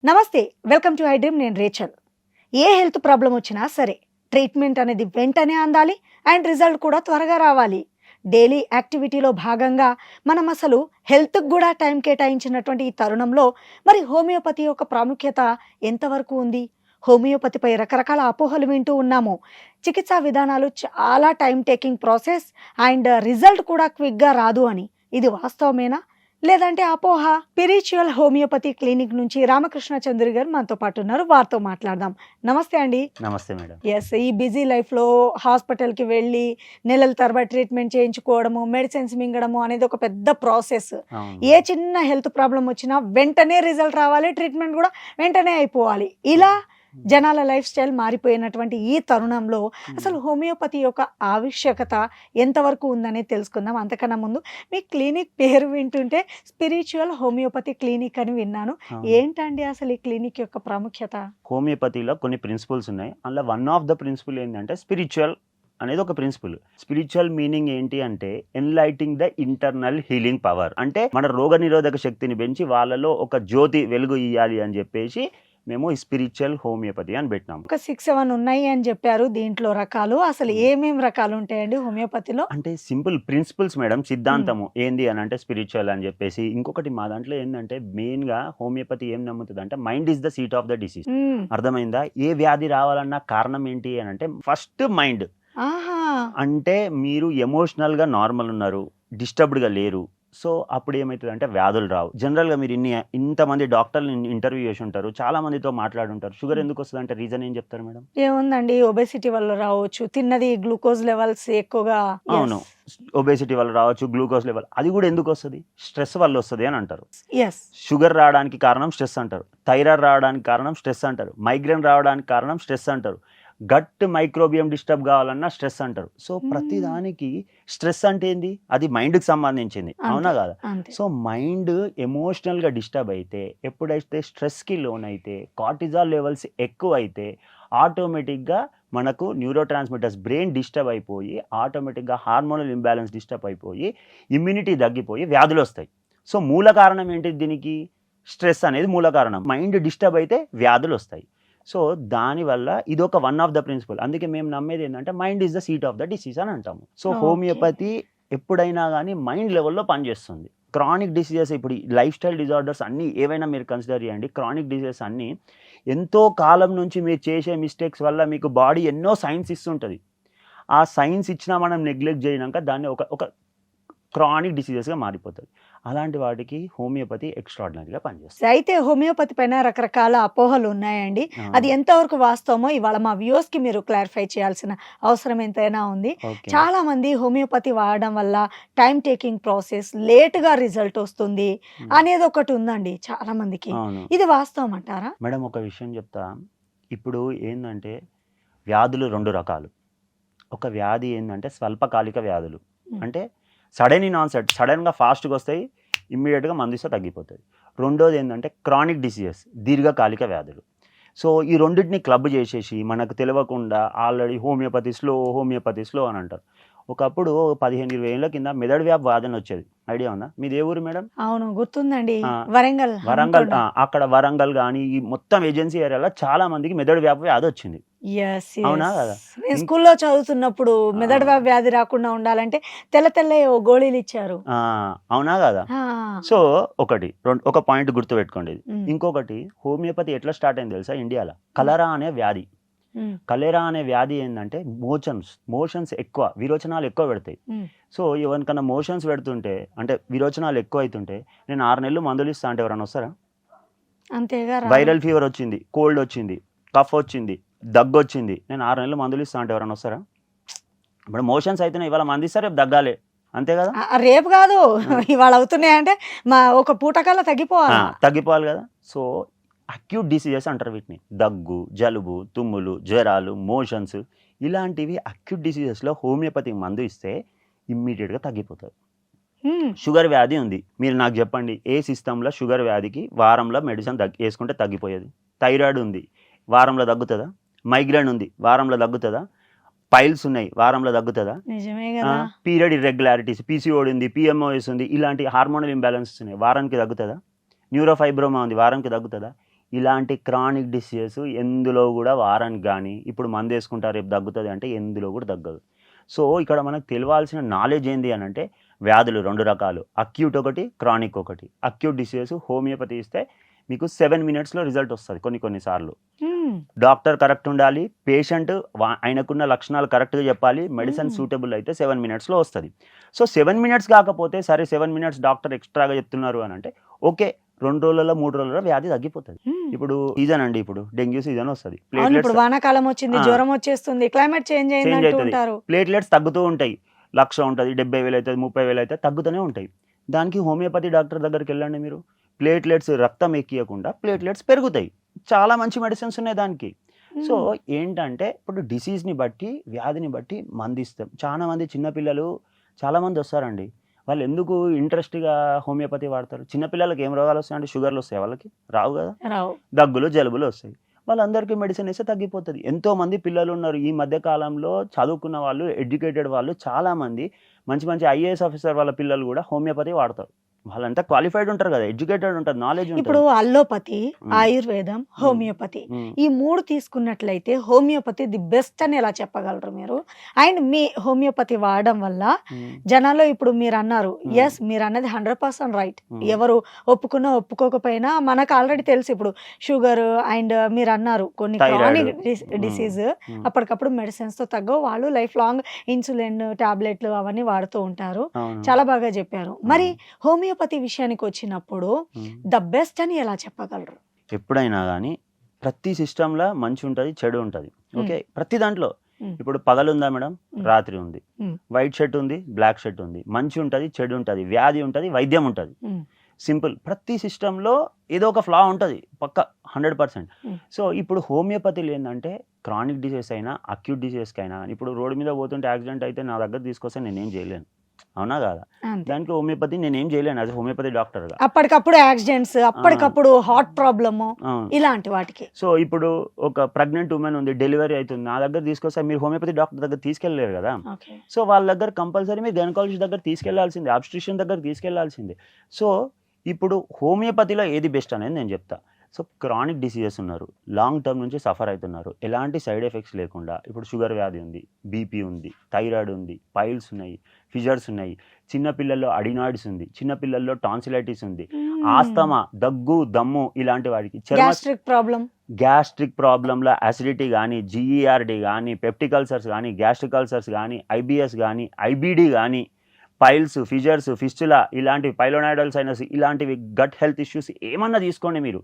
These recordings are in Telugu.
నమస్తే, వెల్కమ్ టు ఐ డ్రీమ్. నేను రేచల్. ఏ హెల్త్ ప్రాబ్లం వచ్చినా సరే ట్రీట్మెంట్ అనేది వెంటనే అందాలి అండ్ రిజల్ట్ కూడా త్వరగా రావాలి. డైలీ యాక్టివిటీలో భాగంగా మనం అసలు హెల్త్కి కూడా టైం కేటాయించినటువంటి ఈ తరుణంలో మరి హోమియోపతి యొక్క ప్రాముఖ్యత ఎంతవరకు ఉంది? హోమియోపతిపై రకరకాల అపోహలు వింటూ ఉన్నాము. చికిత్సా విధానాలు చాలా time taking process and result కూడా క్విక్గా రాదు అని. ఇది వాస్తవమేనా లేదంటే అపోహ? స్పిరిచువల్ హోమియోపతి క్లినిక్ నుంచి రామకృష్ణ చంద్ర గారు మనతో పాటు ఉన్నారు. వారితో మాట్లాడదాం. నమస్తే అండి. నమస్తే మేడం. ఎస్, ఈ బిజీ లైఫ్లో హాస్పిటల్కి వెళ్ళి నెలల తరబడి ట్రీట్మెంట్ చేయించుకోవడము, మెడిసిన్స్ మింగడము అనేది ఒక పెద్ద ప్రాసెస్. ఏ చిన్న హెల్త్ ప్రాబ్లం వచ్చినా వెంటనే రిజల్ట్ రావాలి, ట్రీట్మెంట్ కూడా వెంటనే అయిపోవాలి. ఇలా జనాల లైఫ్ స్టైల్ మారిపోయినటువంటి ఈ తరుణంలో అసలు హోమియోపతి యొక్క ఆవశ్యకత ఎంతవరకు ఉందనేది తెలుసుకుందాం. అంతకన్నా ముందు మీ క్లినిక్ పేరు వింటుంటే స్పిరిచువల్ హోమియోపతి క్లినిక్ అని విన్నాను. ఏంటండి అసలు ఈ క్లినిక్ యొక్క ప్రాముఖ్యత? హోమియోపతిలో కొన్ని ప్రిన్సిపల్స్ ఉన్నాయి. అందులో వన్ ఆఫ్ ద ప్రిన్సిపల్ ఏంటంటే స్పిరిచువల్ అనేది ఒక ప్రిన్సిపల్. స్పిరిచువల్ మీనింగ్ ఏంటి అంటే enlightening the internal healing power. అంటే మన రోగ నిరోధక శక్తిని పెంచి వాళ్ళలో ఒక జ్యోతి వెలుగు ఇయ్యాలి అని చెప్పేసి మేము స్పిరిచువల్ హోమియోపతి అని పెట్టినాము. ఒక 6-7 ఉన్నాయి అని చెప్పారు. దీంట్లో రకాలు అసలు ఏమేమి రకాలు ఉంటాయండి హోమియోపతిలో? అంటే సింపుల్ ప్రిన్సిపల్స్ మేడం, సిద్ధాంతము ఏంది అని అంటే స్పిరిచువల్ అని చెప్పేసి. ఇంకొకటి మా దాంట్లో ఏంటంటే మెయిన్ గా హోమియోపతి ఏం నమ్ముతుంది అంటే mind is the seat of the disease. అర్థమైందా? ఏ వ్యాధి రావాలన్నా కారణం ఏంటి అని అంటే ఫస్ట్ మైండ్. అంటే మీరు ఎమోషనల్ గా నార్మల్ ఉన్నారు, డిస్టర్బ్డ్ గా లేరు. సో అప్పుడు ఏమవుతుంది అంటే వ్యాధులు రావు. జనరల్గా మీరు ఇంతమంది డాక్టర్లు ఇంటర్వ్యూ చేసి ఉంటారు, చాలా మందితో మాట్లాడుంటారు. షుగర్ ఎందుకు వస్తుంది అంటే రీజన్ ఏం చెప్తారు మేడం? ఏముందండి, ఒబేసిటీ వల్ల రావచ్చు, తిన్నది గ్లూకోజ్ లెవెల్స్ ఎక్కువగా. అవును, ఒబేసిటీ వల్ల రావచ్చు, గ్లూకోజ్ లెవెల్. అది కూడా ఎందుకు వస్తుంది? స్ట్రెస్ వల్ల వస్తుంది అని అంటారు. షుగర్ రావడానికి కారణం స్ట్రెస్ అంటారు, థైరాయిడ్ రావడానికి కారణం స్ట్రెస్ అంటారు, మైగ్రేన్ రావడానికి కారణం స్ట్రెస్ అంటారు, గట్ మైక్రోబియం డిస్టర్బ్ కావాలన్నా స్ట్రెస్ అంటారు. సో ప్రతిదానికి స్ట్రెస్ అంటే ఏంది? అది మైండ్కి సంబంధించింది, అవునా కాదా? సో మైండ్ ఎమోషనల్గా డిస్టర్బ్ అయితే, ఎప్పుడైతే స్ట్రెస్కి లోన్ అయితే, కార్టిజాల్ లెవెల్స్ ఎక్కువ అయితే ఆటోమేటిక్గా మనకు న్యూరో ట్రాన్స్మిటర్స్ బ్రెయిన్ డిస్టర్బ్ అయిపోయి ఆటోమేటిక్గా హార్మోనల్ ఇంబ్యాలెన్స్ డిస్టర్బ్ అయిపోయి ఇమ్యూనిటీ తగ్గిపోయి వ్యాధులు వస్తాయి. సో మూల కారణం ఏంటి దీనికి? స్ట్రెస్ అనేది మూల కారణం. మైండ్ డిస్టర్బ్ అయితే వ్యాధులు వస్తాయి. సో దానివల్ల ఇది ఒక వన్ ఆఫ్ ద ప్రిన్సిపల్. అందుకే మేము నమ్మేది ఏంటంటే mind is the seat of the disease అని అంటాము. సో హోమియోపతి ఎప్పుడైనా కానీ మైండ్ లెవెల్లో పనిచేస్తుంది. క్రానిక్ డిసీజెస్, ఇప్పుడు లైఫ్ స్టైల్ డిజార్డర్స్ అన్నీ ఏవైనా మీరు కన్సిడర్ చేయండి. క్రానిక్ డిసీజెస్ అన్నీ ఎంతో కాలం నుంచి మీరు చేసే మిస్టేక్స్ వల్ల మీకు బాడీ ఎన్నో సైన్స్ ఇస్తుంటుంది. ఆ సైన్స్ ఇచ్చినా మనం నెగ్లెక్ట్ చేయనాక దాన్ని ఒక క్రానిక్ డిసీజెస్గా మారిపోతుంది. అలాంటి వాటికి హోమియోపతి ఎక్స్ట్రాడినరీగా పనిచేస్తుంది. అయితే హోమియోపతి పైన రకరకాల అపోహలు ఉన్నాయండి. అది ఎంతవరకు వాస్తవమో ఇవాళ మా వ్యూవర్స్ కి మీరు క్లారిఫై చేయాల్సిన అవసరం ఎంతైనా ఉంది. చాలా మంది హోమియోపతి వాడడం వల్ల టైం టేకింగ్ ప్రాసెస్, లేట్ గా రిజల్ట్ వస్తుంది అనేది ఒకటి ఉందండి చాలా మందికి. ఇది వాస్తవం అంటారా మేడం? ఒక విషయం చెప్తా. ఇప్పుడు ఏంటంటే వ్యాధులు 2 రకాలు. ఒక వ్యాధి ఏంటంటే స్వల్పకాలిక వ్యాధులు, అంటే సడన్ ఇన్ ఆన్సెట్, సడన్గా ఫాస్ట్గా వస్తాయి, ఇమ్మీడియట్గా మందుస్తే తగ్గిపోతుంది. రెండోది ఏంటంటే క్రానిక్ డిసీజెస్, దీర్ఘకాలిక వ్యాధులు. సో ఈ రెండింటిని క్లబ్ చేసేసి మనకు తెలియకుండా ఆల్రెడీ హోమియోపతి స్లో అని అంటారు. ఒకప్పుడు 15-20 ఏళ్ళ కింద మెదడు వ్యాధి వచ్చేది. ఐడియా ఉందా? మీది ఏ ఊరు మేడం? అవును, గుర్తుందండి, వరంగల్. అక్కడ వరంగల్ కానీ ఈ మొత్తం ఏజెన్సీ ఏరియాలో చాలా మందికి మెదడు వ్యాధి వచ్చింది. అవునా కదా? స్కూల్లో చదువుతున్నప్పుడు మెదడు వ్యాధి రాకుండా ఉండాలంటే తెల్ల గోళీలు ఇచ్చారు. అవునా కదా? సో ఒక పాయింట్ గుర్తు పెట్టుకోండి. ఇంకొకటి, హోమియోపతి ఎట్లా స్టార్ట్ అయింది తెలుసా? ఇండియాలో కలరా అనే వ్యాధి. కలెరా అనే వ్యాధి ఏంటంటే మోషన్స్ ఎక్కువ, విరోచనాలు ఎక్కువ పెడతాయి. సో ఎవరికన్నా మోషన్స్ పెడుతుంటే, అంటే విరోచనాలు ఎక్కువ అవుతుంటే, నేను 6 నెలలు మందులు ఇస్తా అంటే ఎవరైనా వస్తారా? అంతేగా. వైరల్ ఫీవర్ వచ్చింది, కోల్డ్ వచ్చింది, కఫ్ వచ్చింది, దగ్గు వచ్చింది, నేను 6 నెలలు మందులు ఇస్తా అంటే ఎవరైనా వస్తారా? ఇప్పుడు మోషన్స్ అయితేనే ఇవాళ మంది ఇస్తారు, రేపు దగ్గాలి, అంతే కదా? రేపు కాదు, ఇవాళ అవుతున్నాయంటే మా ఒక పూటకాల తగ్గిపోవాలి కదా. సో అక్యూట్ డిసీజెస్ అంటారు వీటిని. దగ్గు, జలుబు, తుమ్ములు, జ్వరాలు, మోషన్స్, ఇలాంటివి అక్యూట్ డిసీజెస్లో హోమియోపతి మందు ఇస్తే ఇమ్మీడియట్గా తగ్గిపోతుంది. షుగర్ వ్యాధి ఉంది, మీరు నాకు చెప్పండి, ఏ సిస్టంలో షుగర్ వ్యాధికి వారంలో మెడిసిన్ వేసుకుంటే తగ్గిపోయేది? థైరాయిడ్ ఉంది, వారంలో తగ్గుతుందా? మైగ్రేన్ ఉంది, వారంలో తగ్గుతుందా? పైల్స్ ఉన్నాయి, వారంలో తగ్గుతుందా? నిజమే కదా. పీరియడ్ ఇర్రెగ్యులారిటీస్, పీసీఓడి ఉంది, పిఎంఓఎస్ ఉంది, ఇలాంటి హార్మోనల్ ఇంబ్యాలెన్సెస్ ఉన్నాయి, వారానికి తగ్గుతుందా? న్యూరోఫైబ్రోమా ఉంది, వారానికి తగ్గుతుందా? ఇలాంటి క్రానిక్ డిసీజెస్ ఎందులో కూడా వారానికి కానీ ఇప్పుడు మందు వేసుకుంటారు రేపు తగ్గుతుంది అంటే ఎందులో కూడా తగ్గదు. సో ఇక్కడ మనకు తెలియాల్సిన నాలెడ్జ్ ఏంటి అని అంటే వ్యాధులు 2 రకాలు, అక్యూట్ ఒకటి, క్రానిక్ ఒకటి. అక్యూట్ డిసీజెస్ హోమియోపతి ఇస్తే మీకు 7 minutesలో రిజల్ట్ వస్తుంది కొన్నిసార్లు. డాక్టర్ కరెక్ట్ ఉండాలి, పేషెంట్ ఆయనకున్న లక్షణాలు కరెక్ట్గా చెప్పాలి, మెడిసిన్ సూటబుల్ అయితే 7 minutesలో వస్తుంది. సో 7 minutes కాకపోతే సరే 7 minutes డాక్టర్ ఎక్స్ట్రాగా చెప్తున్నారు అని అంటే ఓకే, 2 రోజులలో 3 రోజులలో వ్యాధి తగ్గిపోతుంది. ఇప్పుడు సీజన్ అండి, ఇప్పుడు డెంగ్యూ సీజన్ వస్తుంది, ఇప్పుడు వానాకాలం వచ్చింది, జ్వరం వచ్చేస్తుంది, క్లైమేట్ చేంజ్ అయింది అంటారు, ప్లేట్లెట్స్ తగ్గుతూ ఉంటాయి, 1,00,000 ఉంటుంది, 70,000 అవుతుంది, 30,000 అవుతుంది, తగ్గుతూనే ఉంటాయి. దానికి హోమియోపతి డాక్టర్ దగ్గరికి వెళ్ళండి మీరు, ప్లేట్లెట్స్ రక్తం ఎక్కియకుండా ప్లేట్లెట్స్ పెరుగుతాయి, చాలా మంచి మెడిసిన్స్ ఉన్నాయి దానికి. సో ఏంటంటే ఇప్పుడు డిసీజ్ని బట్టి వ్యాధిని బట్టి మందిస్తాం. చాలా మంది చిన్నపిల్లలు చాలామంది వస్తారండి, వాళ్ళు ఎందుకు ఇంట్రెస్ట్గా హోమియోపతి వాడతారు? చిన్నపిల్లలకి ఏం రోగాలు వస్తాయంటే షుగర్లు వస్తాయి, వాళ్ళకి రావు కదా, దగ్గులు జలుబులు వస్తాయి, వాళ్ళందరికీ మెడిసిన్ వేస్తే తగ్గిపోతుంది. ఎంతోమంది పిల్లలు ఉన్నారు ఈ మధ్య కాలంలో, చదువుకున్న వాళ్ళు, ఎడ్యుకేటెడ్ వాళ్ళు, చాలామంది మంచి మంచి ఐఏఎస్ ఆఫీసర్ వాళ్ళ పిల్లలు కూడా హోమియోపతి వాడతారు. వాళ్ళంతా క్వాలిఫైడ్ ఉంటారు కదా, ఎడ్యుకేటెడ్ ఉంటారు, నాలెడ్జ్ ఉంటుంది. ఇప్పుడు అల్లోపతి, ఆయుర్వేదం, హోమియోపతి ఈ 3 తీసుకున్నట్లయితే హోమియోపతి ది బెస్ట్ అని ఎలా చెప్పగలరు మీరు? అండ్ మీ హోమియోపతి వాడడం వల్ల జనాల్లో ఇప్పుడు మీరు అన్నారు, ఎస్ మీరు అన్నది 100% రైట్, ఎవరు ఒప్పుకున్నా ఒప్పుకోకపోయినా మనకు ఆల్రెడీ తెలుసు. ఇప్పుడు షుగర్ అండ్ మీరు అన్నారు కొన్ని క్రానిక్ డిసీజ్ అప్పటికప్పుడు మెడిసిన్స్ తో తగ్గవు, వాళ్ళు లైఫ్ లాంగ్ ఇన్సులిన్ టాబ్లెట్లు అవన్నీ వాడుతూ ఉంటారు. చాలా బాగా చెప్పారు. మరి హోమియోపతి విషయానికి వచ్చినప్పుడు ద బెస్ట్ అని ఎలా చెప్పగలరు? ఎప్పుడైనా కానీ ప్రతి సిస్టంలో మంచి ఉంటుంది, చెడు ఉంటుంది. ఓకే, ప్రతి దాంట్లో ఇప్పుడు పగలు ఉందా మేడం, రాత్రి ఉంది, వైట్ షర్ట్ ఉంది, బ్లాక్ షర్ట్ ఉంది, మంచి ఉంటుంది, చెడు ఉంటుంది, వ్యాధి ఉంటుంది, వైద్యం ఉంటుంది. సింపుల్, ప్రతి సిస్టంలో ఏదో ఒక ఫ్లా ఉంటుంది పక్క 100%. సో ఇప్పుడు హోమియోపతిలో ఏంటంటే క్రానిక్ డిసీజ్ అయినా అక్యూట్ డిసీజ్కి అయినా, ఇప్పుడు రోడ్డు మీద పోతుంటే యాక్సిడెంట్ అయితే నా దగ్గర తీసుకొస్తే నేనేం చేయలేను, అవునా కాదా? దానికి హోమియోపతి నేనేం చేయలేను యాజ్ హోమియోపతి డాక్టర్గా. అప్పటికప్పుడు యాక్సిడెంట్స్, అప్పటికప్పుడు హార్ట్ ప్రాబ్లము, ఇలాంటి వాటికి. సో ఇప్పుడు ఒక ప్రెగ్నెంట్ ఉమెన్ ఉంది, డెలివరీ అవుతుంది, నా దగ్గర తీసుకొస్తే మీరు హోమియోపతి డాక్టర్ దగ్గర తీసుకెళ్ళలేరు కదా. సో వాళ్ళ దగ్గర కంపల్సరీ మీరు గైనకాలజిస్ట్ దగ్గర తీసుకెళ్లాల్సిందే, ఆబ్స్ట్రిషన్ దగ్గర తీసుకెళ్లాల్సిందే. సో ఇప్పుడు హోమియోపతిలో ఏది బెస్ట్ అనేది నేను చెప్తా. సో క్రానిక్ డిసీజెస్ ఉన్నారు, లాంగ్ టర్మ్ నుంచి సఫర్ అవుతున్నారు, ఎలాంటి సైడ్ ఎఫెక్ట్స్ లేకుండా, ఇప్పుడు షుగర్ వ్యాధి ఉంది, బీపీ ఉంది, థైరాయిడ్ ఉంది, పైల్స్ ఉన్నాయి, ఫిజర్స్ ఉన్నాయి, చిన్నపిల్లల్లో అడినాయిడ్స్ ఉంది, చిన్నపిల్లల్లో టాన్సిలైటిస్ ఉంది, ఆస్తమా, దగ్గు, దమ్ము, ఇలాంటి వాటికి గ్యాస్ట్రిక్ ప్రాబ్లంలో అసిడిటీ కానీ, జీఈఆర్డి కానీ, పెప్టిక్ అల్సర్స్ కానీ, గ్యాస్ట్రిక్ అల్సర్స్ కానీ, ఐబిఎస్ కానీ, ఐబిడి కానీ, పైల్స్, ఫిజర్స్, ఫిస్టులా, ఇలాంటివి, పైలోనాయిడల్ సైనస్, ఇలాంటివి, గట్ హెల్త్ ఇష్యూస్ ఏమన్నా తీసుకోండి మీరు.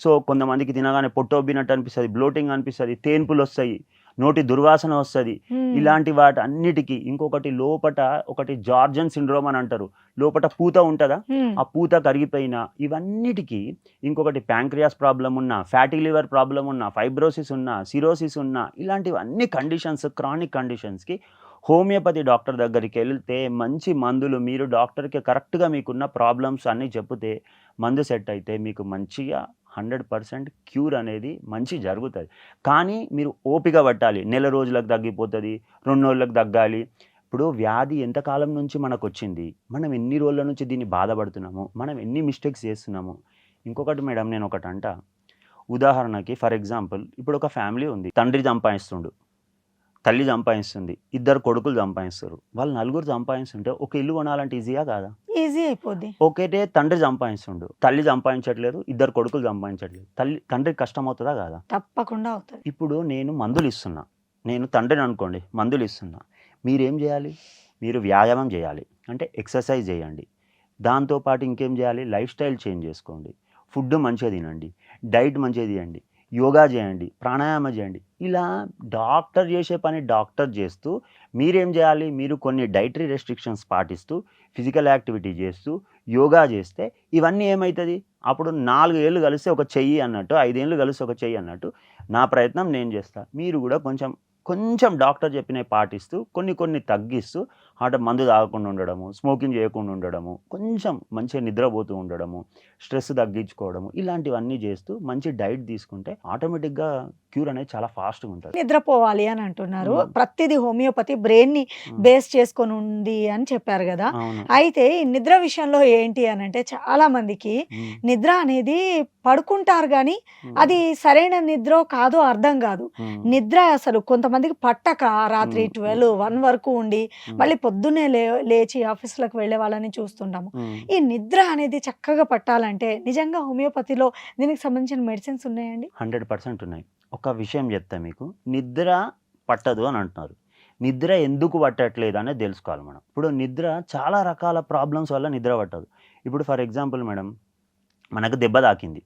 సో కొంతమందికి తినగానే పొట్టొబ్బినట్టు అనిపిస్తుంది, బ్లోటింగ్ అనిపిస్తుంది, తేన్పులు వస్తాయి, నోటి దుర్వాసన వస్తుంది, ఇలాంటి వాటి అన్నిటికీ. ఇంకొకటి లోపట ఒకటి జార్జన్ సిండ్రోమ్ అని అంటారు, లోపట పూత ఉంటుందా, ఆ పూత కరిగిపోయినా, ఇవన్నిటికీ. ఇంకొకటి ప్యాంక్రియాస్ ప్రాబ్లం ఉన్నా, ఫ్యాటీ లివర్ ప్రాబ్లం ఉన్నా, ఫైబ్రోసిస్ ఉన్నా, సిరోసిస్ ఉన్నా, ఇలాంటివన్నీ కండిషన్స్, క్రానిక్ కండిషన్స్కి హోమియోపతి డాక్టర్ దగ్గరికి వెళ్తే మంచి మందులు, మీరు డాక్టర్కి కరెక్ట్గా మీకున్న ప్రాబ్లమ్స్ అన్నీ చెప్తే మందు సెట్ అయితే మీకు మంచిగా 100% క్యూర్ అనేది మంచి జరుగుతుంది. కానీ మీరు ఓపిక పట్టాలి, నెల రోజులకు తగ్గిపోతుంది, 2 రోజులకు తగ్గాలి. ఇప్పుడు వ్యాధి ఎంతకాలం నుంచి మనకు వచ్చింది, మనం ఎన్ని రోజుల నుంచి దీన్ని బాధపడుతున్నాము, మనం ఎన్ని మిస్టేక్స్ చేస్తున్నాము. ఇంకొకటి మేడం, నేను ఒకటి అంట, ఉదాహరణకి ఫర్ ఎగ్జాంపుల్, ఇప్పుడు ఒక ఫ్యామిలీ ఉంది, తండ్రి సంపాదిస్తుండు, తల్లి సంపాదిస్తుంది, 2 కొడుకులు సంపాదిస్తారు, వాళ్ళు 4 సంపాదిస్తుంటే ఒక ఇల్లు కొనాలంటే ఈజీగా కాదా? ఈజీ అయిపోద్ది. ఒకటే తండ్రి సంపాదిస్తుండు, తల్లి సంపాదించట్లేదు, 2 కొడుకులు సంపాదించట్లేదు, తండ్రికి కష్టం అవుతుందా కాదా? తప్పకుండా అవుతుంది. ఇప్పుడు నేను మందులు ఇస్తున్నా, నేను తండ్రిని అనుకోండి, మందులు ఇస్తున్నా, మీరేం చేయాలి? మీరు వ్యాయామం చేయాలి, అంటే ఎక్సర్సైజ్ చేయండి, దాంతోపాటు ఇంకేం చేయాలి? లైఫ్ స్టైల్ చేంజ్ చేసుకోండి, ఫుడ్ మంచిగా తినండి, డైట్ మంచిగా తీయండి, యోగా చేయండి, ప్రాణాయామం చేయండి. ఇలా డాక్టర్ చేసే పని డాక్టర్ చేస్తూ మీరేం చేయాలి? మీరు కొన్ని డైటరీ రెస్ట్రిక్షన్స్ పాటిస్తూ, ఫిజికల్ యాక్టివిటీ చేస్తూ, యోగా చేస్తే ఇవన్నీ ఏమవుతుంది? అప్పుడు 4 ఏళ్ళు కలిస్తే ఒక చెయ్యి అన్నట్టు, 5 ఏళ్ళు కలిస్తే ఒక చెయ్యి అన్నట్టు నా ప్రయత్నం నేను చేస్తాను. మీరు కూడా కొంచెం డాక్టర్ చెప్పినవి పాటిస్తూ, కొన్ని తగ్గిస్తూ మందు తాగకుండా ఉండడము, స్మోకింగ్ చేయకుండా ఉండడము, కొంచెం మంచిగా నిద్రపోతూ ఉండడము, స్ట్రెస్ తగ్గించుకోవడము, ఇలాంటివన్నీ చేస్తూ మంచి డైట్ తీసుకుంటే ఆటోమేటిక్గా క్యూర్ అనేది చాలా ఫాస్ట్గా ఉంటుంది. నిద్రపోవాలి అని అంటున్నారు. మ్మ్. ప్రతిదీ హోమియోపతి బ్రెయిన్ ని మ్మ్. బేస్ చేసుకొని ఉంది అని చెప్పారు కదా. అవును. అయితే ఈ నిద్ర విషయంలో ఏంటి అని అంటే చాలా మందికి మ్మ్. నిద్ర అనేది పడుకుంటారు కానీ మ్మ్. అది సరైన నిద్ర కాదో అర్థం కాదు. మ్మ్. నిద్ర అసలు కొంతమందికి పట్టక రాత్రి మ్మ్. 12-1 వరకు ఉండి మ్మ్. మళ్ళీ పొద్దున్నే లేచి ఆఫీసులకు వెళ్ళే వాళ్ళని చూస్తుంటాము. మ్మ్. ఈ నిద్ర అనేది చక్కగా పట్టాలంటే నిజంగా హోమియోపతిలో దీనికి సంబంధించిన మెడిసిన్స్ ఉన్నాయండి? 100% ఉన్నాయి. ఒక విషయం చెప్తా మీకు, నిద్ర పట్టదు అని అంటున్నారు. నిద్ర ఎందుకు పట్టట్లేదు అనేది తెలుసుకోవాలి మనం. ఇప్పుడు నిద్ర చాలా రకాల ప్రాబ్లమ్స్ వల్ల నిద్ర పట్టదు. ఇప్పుడు ఫర్ ఎగ్జాంపుల్ మేడం, మనకు దెబ్బ తాకింది,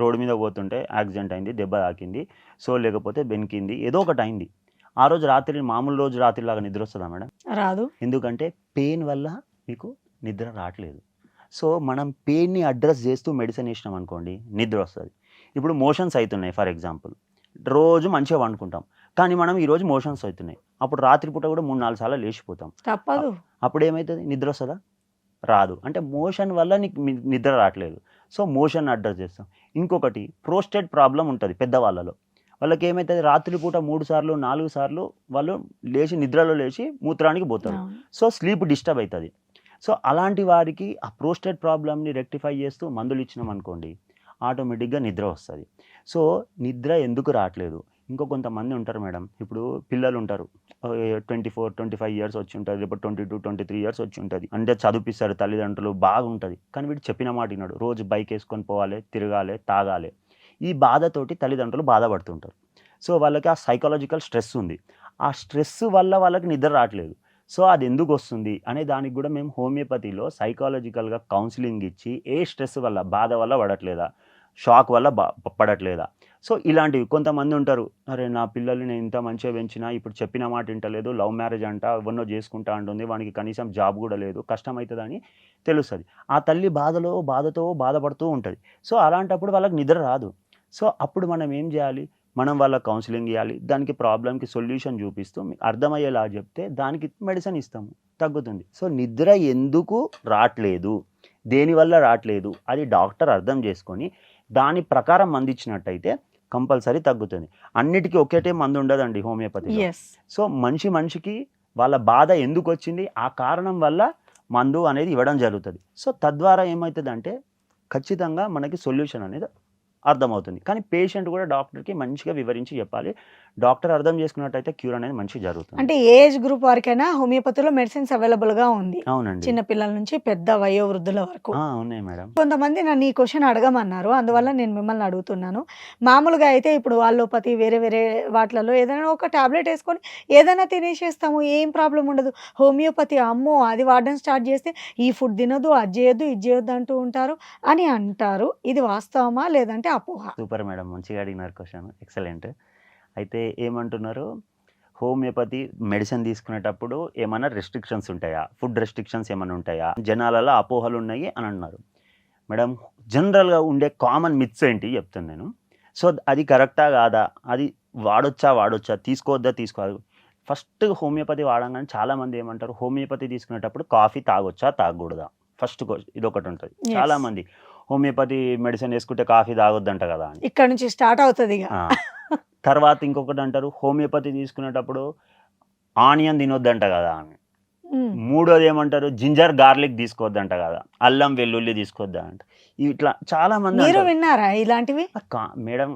రోడ్డు మీద పోతుంటే యాక్సిడెంట్ అయింది, దెబ్బ తాకింది, సో లేకపోతే బెనికింది, ఏదో ఒకటి అయింది. ఆ రోజు రాత్రి మామూలు రోజు రాత్రిలాగా నిద్ర వస్తుందా మేడం? రాదు. ఎందుకంటే పెయిన్ వల్ల మీకు నిద్ర రావట్లేదు. సో మనం పెయిన్ని అడ్రస్ చేస్తూ మెడిసిన్ ఇచ్చినాం అనుకోండి, నిద్ర వస్తుంది. ఇప్పుడు మోషన్స్ అవుతున్నాయి ఫర్ ఎగ్జాంపుల్, రోజు మంచిగా వండుకుంటాం, కానీ మనం ఈరోజు మోషన్స్ అవుతున్నాయి, అప్పుడు రాత్రిపూట కూడా 3-4 సార్లు లేచిపోతాం. తప్పదు. అప్పుడు ఏమవుతుంది? నిద్ర వస్తుందా? రాదు. అంటే మోషన్ వల్ల నీకు నిద్ర రావట్లేదు. సో మోషన్ అడ్రస్ చేస్తాం. ఇంకొకటి ప్రోస్టేట్ ప్రాబ్లం ఉంటుంది పెద్దవాళ్ళలో. వాళ్ళకి ఏమవుతుంది? రాత్రిపూట 3 సార్లు 4 సార్లు వాళ్ళు లేచి నిద్రలో లేచి మూత్రానికి పోతారు. అవును. సో స్లీప్ డిస్టర్బ్ అవుతుంది. సో అలాంటి వారికి ఆ ప్రోస్టేట్ ప్రాబ్లమ్ని రెక్టిఫై చేస్తూ మందులు ఇచ్చినాం అనుకోండి, ఆటోమేటిక్గా నిద్ర వస్తుంది. సో నిద్ర ఎందుకు రావట్లేదు? ఇంకో కొంతమంది ఉంటారు మేడం, ఇప్పుడు పిల్లలు ఉంటారు, 24-25 ఇయర్స్ వచ్చి ఉంటుంది, లేకపోతే 22-23 ఇయర్స్ వచ్చి ఉంటుంది, అంటే చదివిస్తారు తల్లిదండ్రులు, బాగుంటుంది, కానీ వీడు చెప్పిన మాట విన్నాడు, రోజు బైక్ వేసుకొని పోవాలి, తిరగాలి, తాగాలి. ఈ బాధతోటి తల్లిదండ్రులు బాధపడుతుంటారు. సో వాళ్ళకి ఆ సైకలాజికల్ స్ట్రెస్ ఉంది. ఆ స్ట్రెస్ వల్ల వాళ్ళకి నిద్ర రావట్లేదు. సో అది ఎందుకు వస్తుంది అనే దానికి కూడా మేము హోమియోపతిలో సైకాలజికల్గా కౌన్సిలింగ్ ఇచ్చి, ఏ స్ట్రెస్ వల్ల, బాధ వల్ల పడట్లేదా, షాక్ వల్ల పడట్లేదా. సో ఇలాంటివి కొంతమంది ఉంటారు, అరే నా పిల్లల్ని నేను ఇంత మంచిగా పెంచినా ఇప్పుడు చెప్పిన మాట వింటలేదు, లవ్ మ్యారేజ్ అంట, ఎవరినో చేసుకుంటా అంటుంది, వానికి కనీసం జాబ్ కూడా లేదు, కష్టమవుతుందని తెలుస్తుంది. ఆ తల్లి బాధతో బాధపడుతూ ఉంటుంది. సో అలాంటప్పుడు వాళ్ళకి నిద్ర రాదు. సో అప్పుడు మనం ఏం చేయాలి? మనం వాళ్ళకి కౌన్సిలింగ్ ఇవ్వాలి, దానికి ప్రాబ్లంకి సొల్యూషన్ చూపిస్తూ మీకు అర్థమయ్యేలా చెప్తే దానికి మెడిసిన్ ఇస్తాము, తగ్గుతుంది. సో నిద్ర ఎందుకు రావట్లేదు, దేనివల్ల రావట్లేదు, అది డాక్టర్ అర్థం చేసుకొని దాని ప్రకారం మందు ఇచ్చినట్టయితే కంపల్సరీ తగ్గుతుంది. అన్నిటికీ ఒకటే మందు ఉండదండి హోమియోపతి. సో మనిషికి వాళ్ళ బాధ ఎందుకు వచ్చింది, ఆ కారణం వల్ల మందు అనేది ఇవ్వడం జరుగుతుంది. సో తద్వారా ఏమవుతుందంటే ఖచ్చితంగా మనకి సొల్యూషన్ అనేది అర్థమవుతుంది. కానీ పేషెంట్ కూడా డాక్టర్కి మంచిగా వివరించి చెప్పాలి. డాక్టర్ అర్థం చేసుకున్నట్టయితే క్యూర్ అనేది మంచిగా జరుగుతుంది. అంటే ఏజ్ గ్రూప్ వారికైనా హోమియోపతిలో మెడిసిన్స్ అవైలబుల్ గా ఉంది. అవునండి. చిన్న పిల్లల నుంచి పెద్ద వయోవృద్ధుల వరకు ఉన్నాయి మేడం. కొంతమంది నన్ను ఈ క్వశ్చన్ అడగమన్నారు, అందువల్ల నేను మిమ్మల్ని అడుగుతున్నాను. మామూలుగా అయితే ఇప్పుడు అల్లోపతి వేరే వాటిలలో ఏదైనా ఒక టాబ్లెట్ వేసుకొని ఏదైనా తినేసేస్తాము, ఏం ప్రాబ్లం ఉండదు. హోమియోపతి అమ్మో అది వాడడం స్టార్ట్ చేస్తే ఈ ఫుడ్ తినదు, అది చేయొద్దు, ఇది చేయొద్దు అంటూ ఉంటారు అని అంటారు. ఇది వాస్తవమా లేదంటే అపోహ? సూపర్ మేడం, మంచిగా అడిగినారు క్వశ్చన్, ఎక్సలెంట్. అయితే ఏమంటున్నారు, హోమియోపతి మెడిసిన్ తీసుకునేటప్పుడు ఏమైనా రెస్ట్రిక్షన్స్ ఉంటాయా, ఫుడ్ రెస్ట్రిక్షన్స్ ఏమైనా ఉంటాయా, జనాలలో అపోహలు ఉన్నాయి అని అన్నారు. మేడం జనరల్గా ఉండే కామన్ మిత్స్ ఏంటి చెప్తాను నేను. సో అది కరెక్టా కాదా, అది వాడొచ్చా, తీసుకోవద్దు. ఫస్ట్ హోమియోపతి వాడంగానే చాలామంది ఏమంటారు, హోమియోపతి తీసుకునేటప్పుడు కాఫీ తాగొచ్చా తాగకూడదా, ఫస్ట్ ఇదొకటి ఉంటుంది. చాలామంది హోమియోపతి మెడిసిన్ వేసుకుంటే కాఫీ తాగొద్దంట కదా అని ఇక్కడ నుంచి స్టార్ట్ అవుతుంది. తర్వాత ఇంకొకటి అంటారు, హోమియోపతి తీసుకునేటప్పుడు ఆనియన్ తినొద్దంట కదా అని. మూడోది ఏమంటారు, జింజర్ గార్లిక్ తీసుకోవద్దంట కదా, అల్లం వెల్లుల్లి తీసుకోవద్దా అంట. ఇట్లా చాలా మంది విన్నారా ఇలాంటివి? మేడం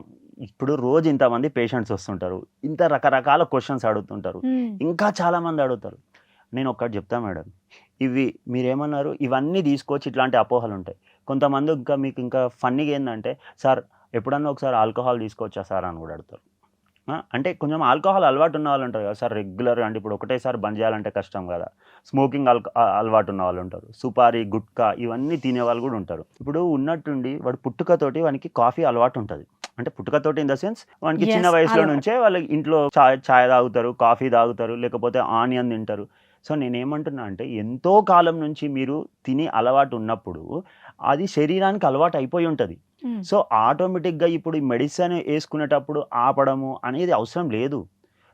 ఇప్పుడు రోజు ఇంతమంది పేషెంట్స్ వస్తుంటారు, ఇంత రకరకాల క్వశ్చన్స్ అడుగుతుంటారు, ఇంకా చాలా మంది అడుగుతారు. నేను ఒక్కటి చెప్తా మేడం, ఇవి మీరేమన్నారు, ఇవన్నీ తీసుకొచ్చి ఇట్లాంటి అపోహలు ఉంటాయి. కొంతమంది మీకు ఇంకా ఫన్నీగా ఏంటంటే, సార్ ఎప్పుడన్నా ఒకసారి ఆల్కహాల్ తీసుకోవచ్చా సార్ అని కూడా అడుగుతారు. అంటే కొంచెం ఆల్కహాల్ అలవాటు ఉన్న వాళ్ళు ఉంటారు కదా సార్, రెగ్యులర్, అంటే ఇప్పుడు ఒకటేసారి బంద్ చేయాలంటే కష్టం కదా. స్మోకింగ్ అలవాటు ఉన్న వాళ్ళు ఉంటారు, సుపారీ, గుట్కా ఇవన్నీ తినేవాళ్ళు కూడా ఉంటారు. ఇప్పుడు ఉన్నట్టుండి వాడు పుట్టుకతోటి వానికి కాఫీ అలవాటు ఉంటుంది. అంటే పుట్టుకతోటి ఇన్ ద సెన్స్ వానికి చిన్న వయసులో నుంచే వాళ్ళకి ఇంట్లో చాయ్ తాగుతారు, కాఫీ తాగుతారు, లేకపోతే ఆనియన్ తింటారు. సో నేనేమంటున్నా అంటే, ఎంతో కాలం నుంచి మీరు తిని అలవాటు ఉన్నప్పుడు అది శరీరానికి అలవాటు అయిపోయి ఉంటుంది. సో ఆటోమేటిక్గా ఇప్పుడు ఈ మెడిసిన్ వేసుకునేటప్పుడు ఆపడము అనేది అవసరం లేదు.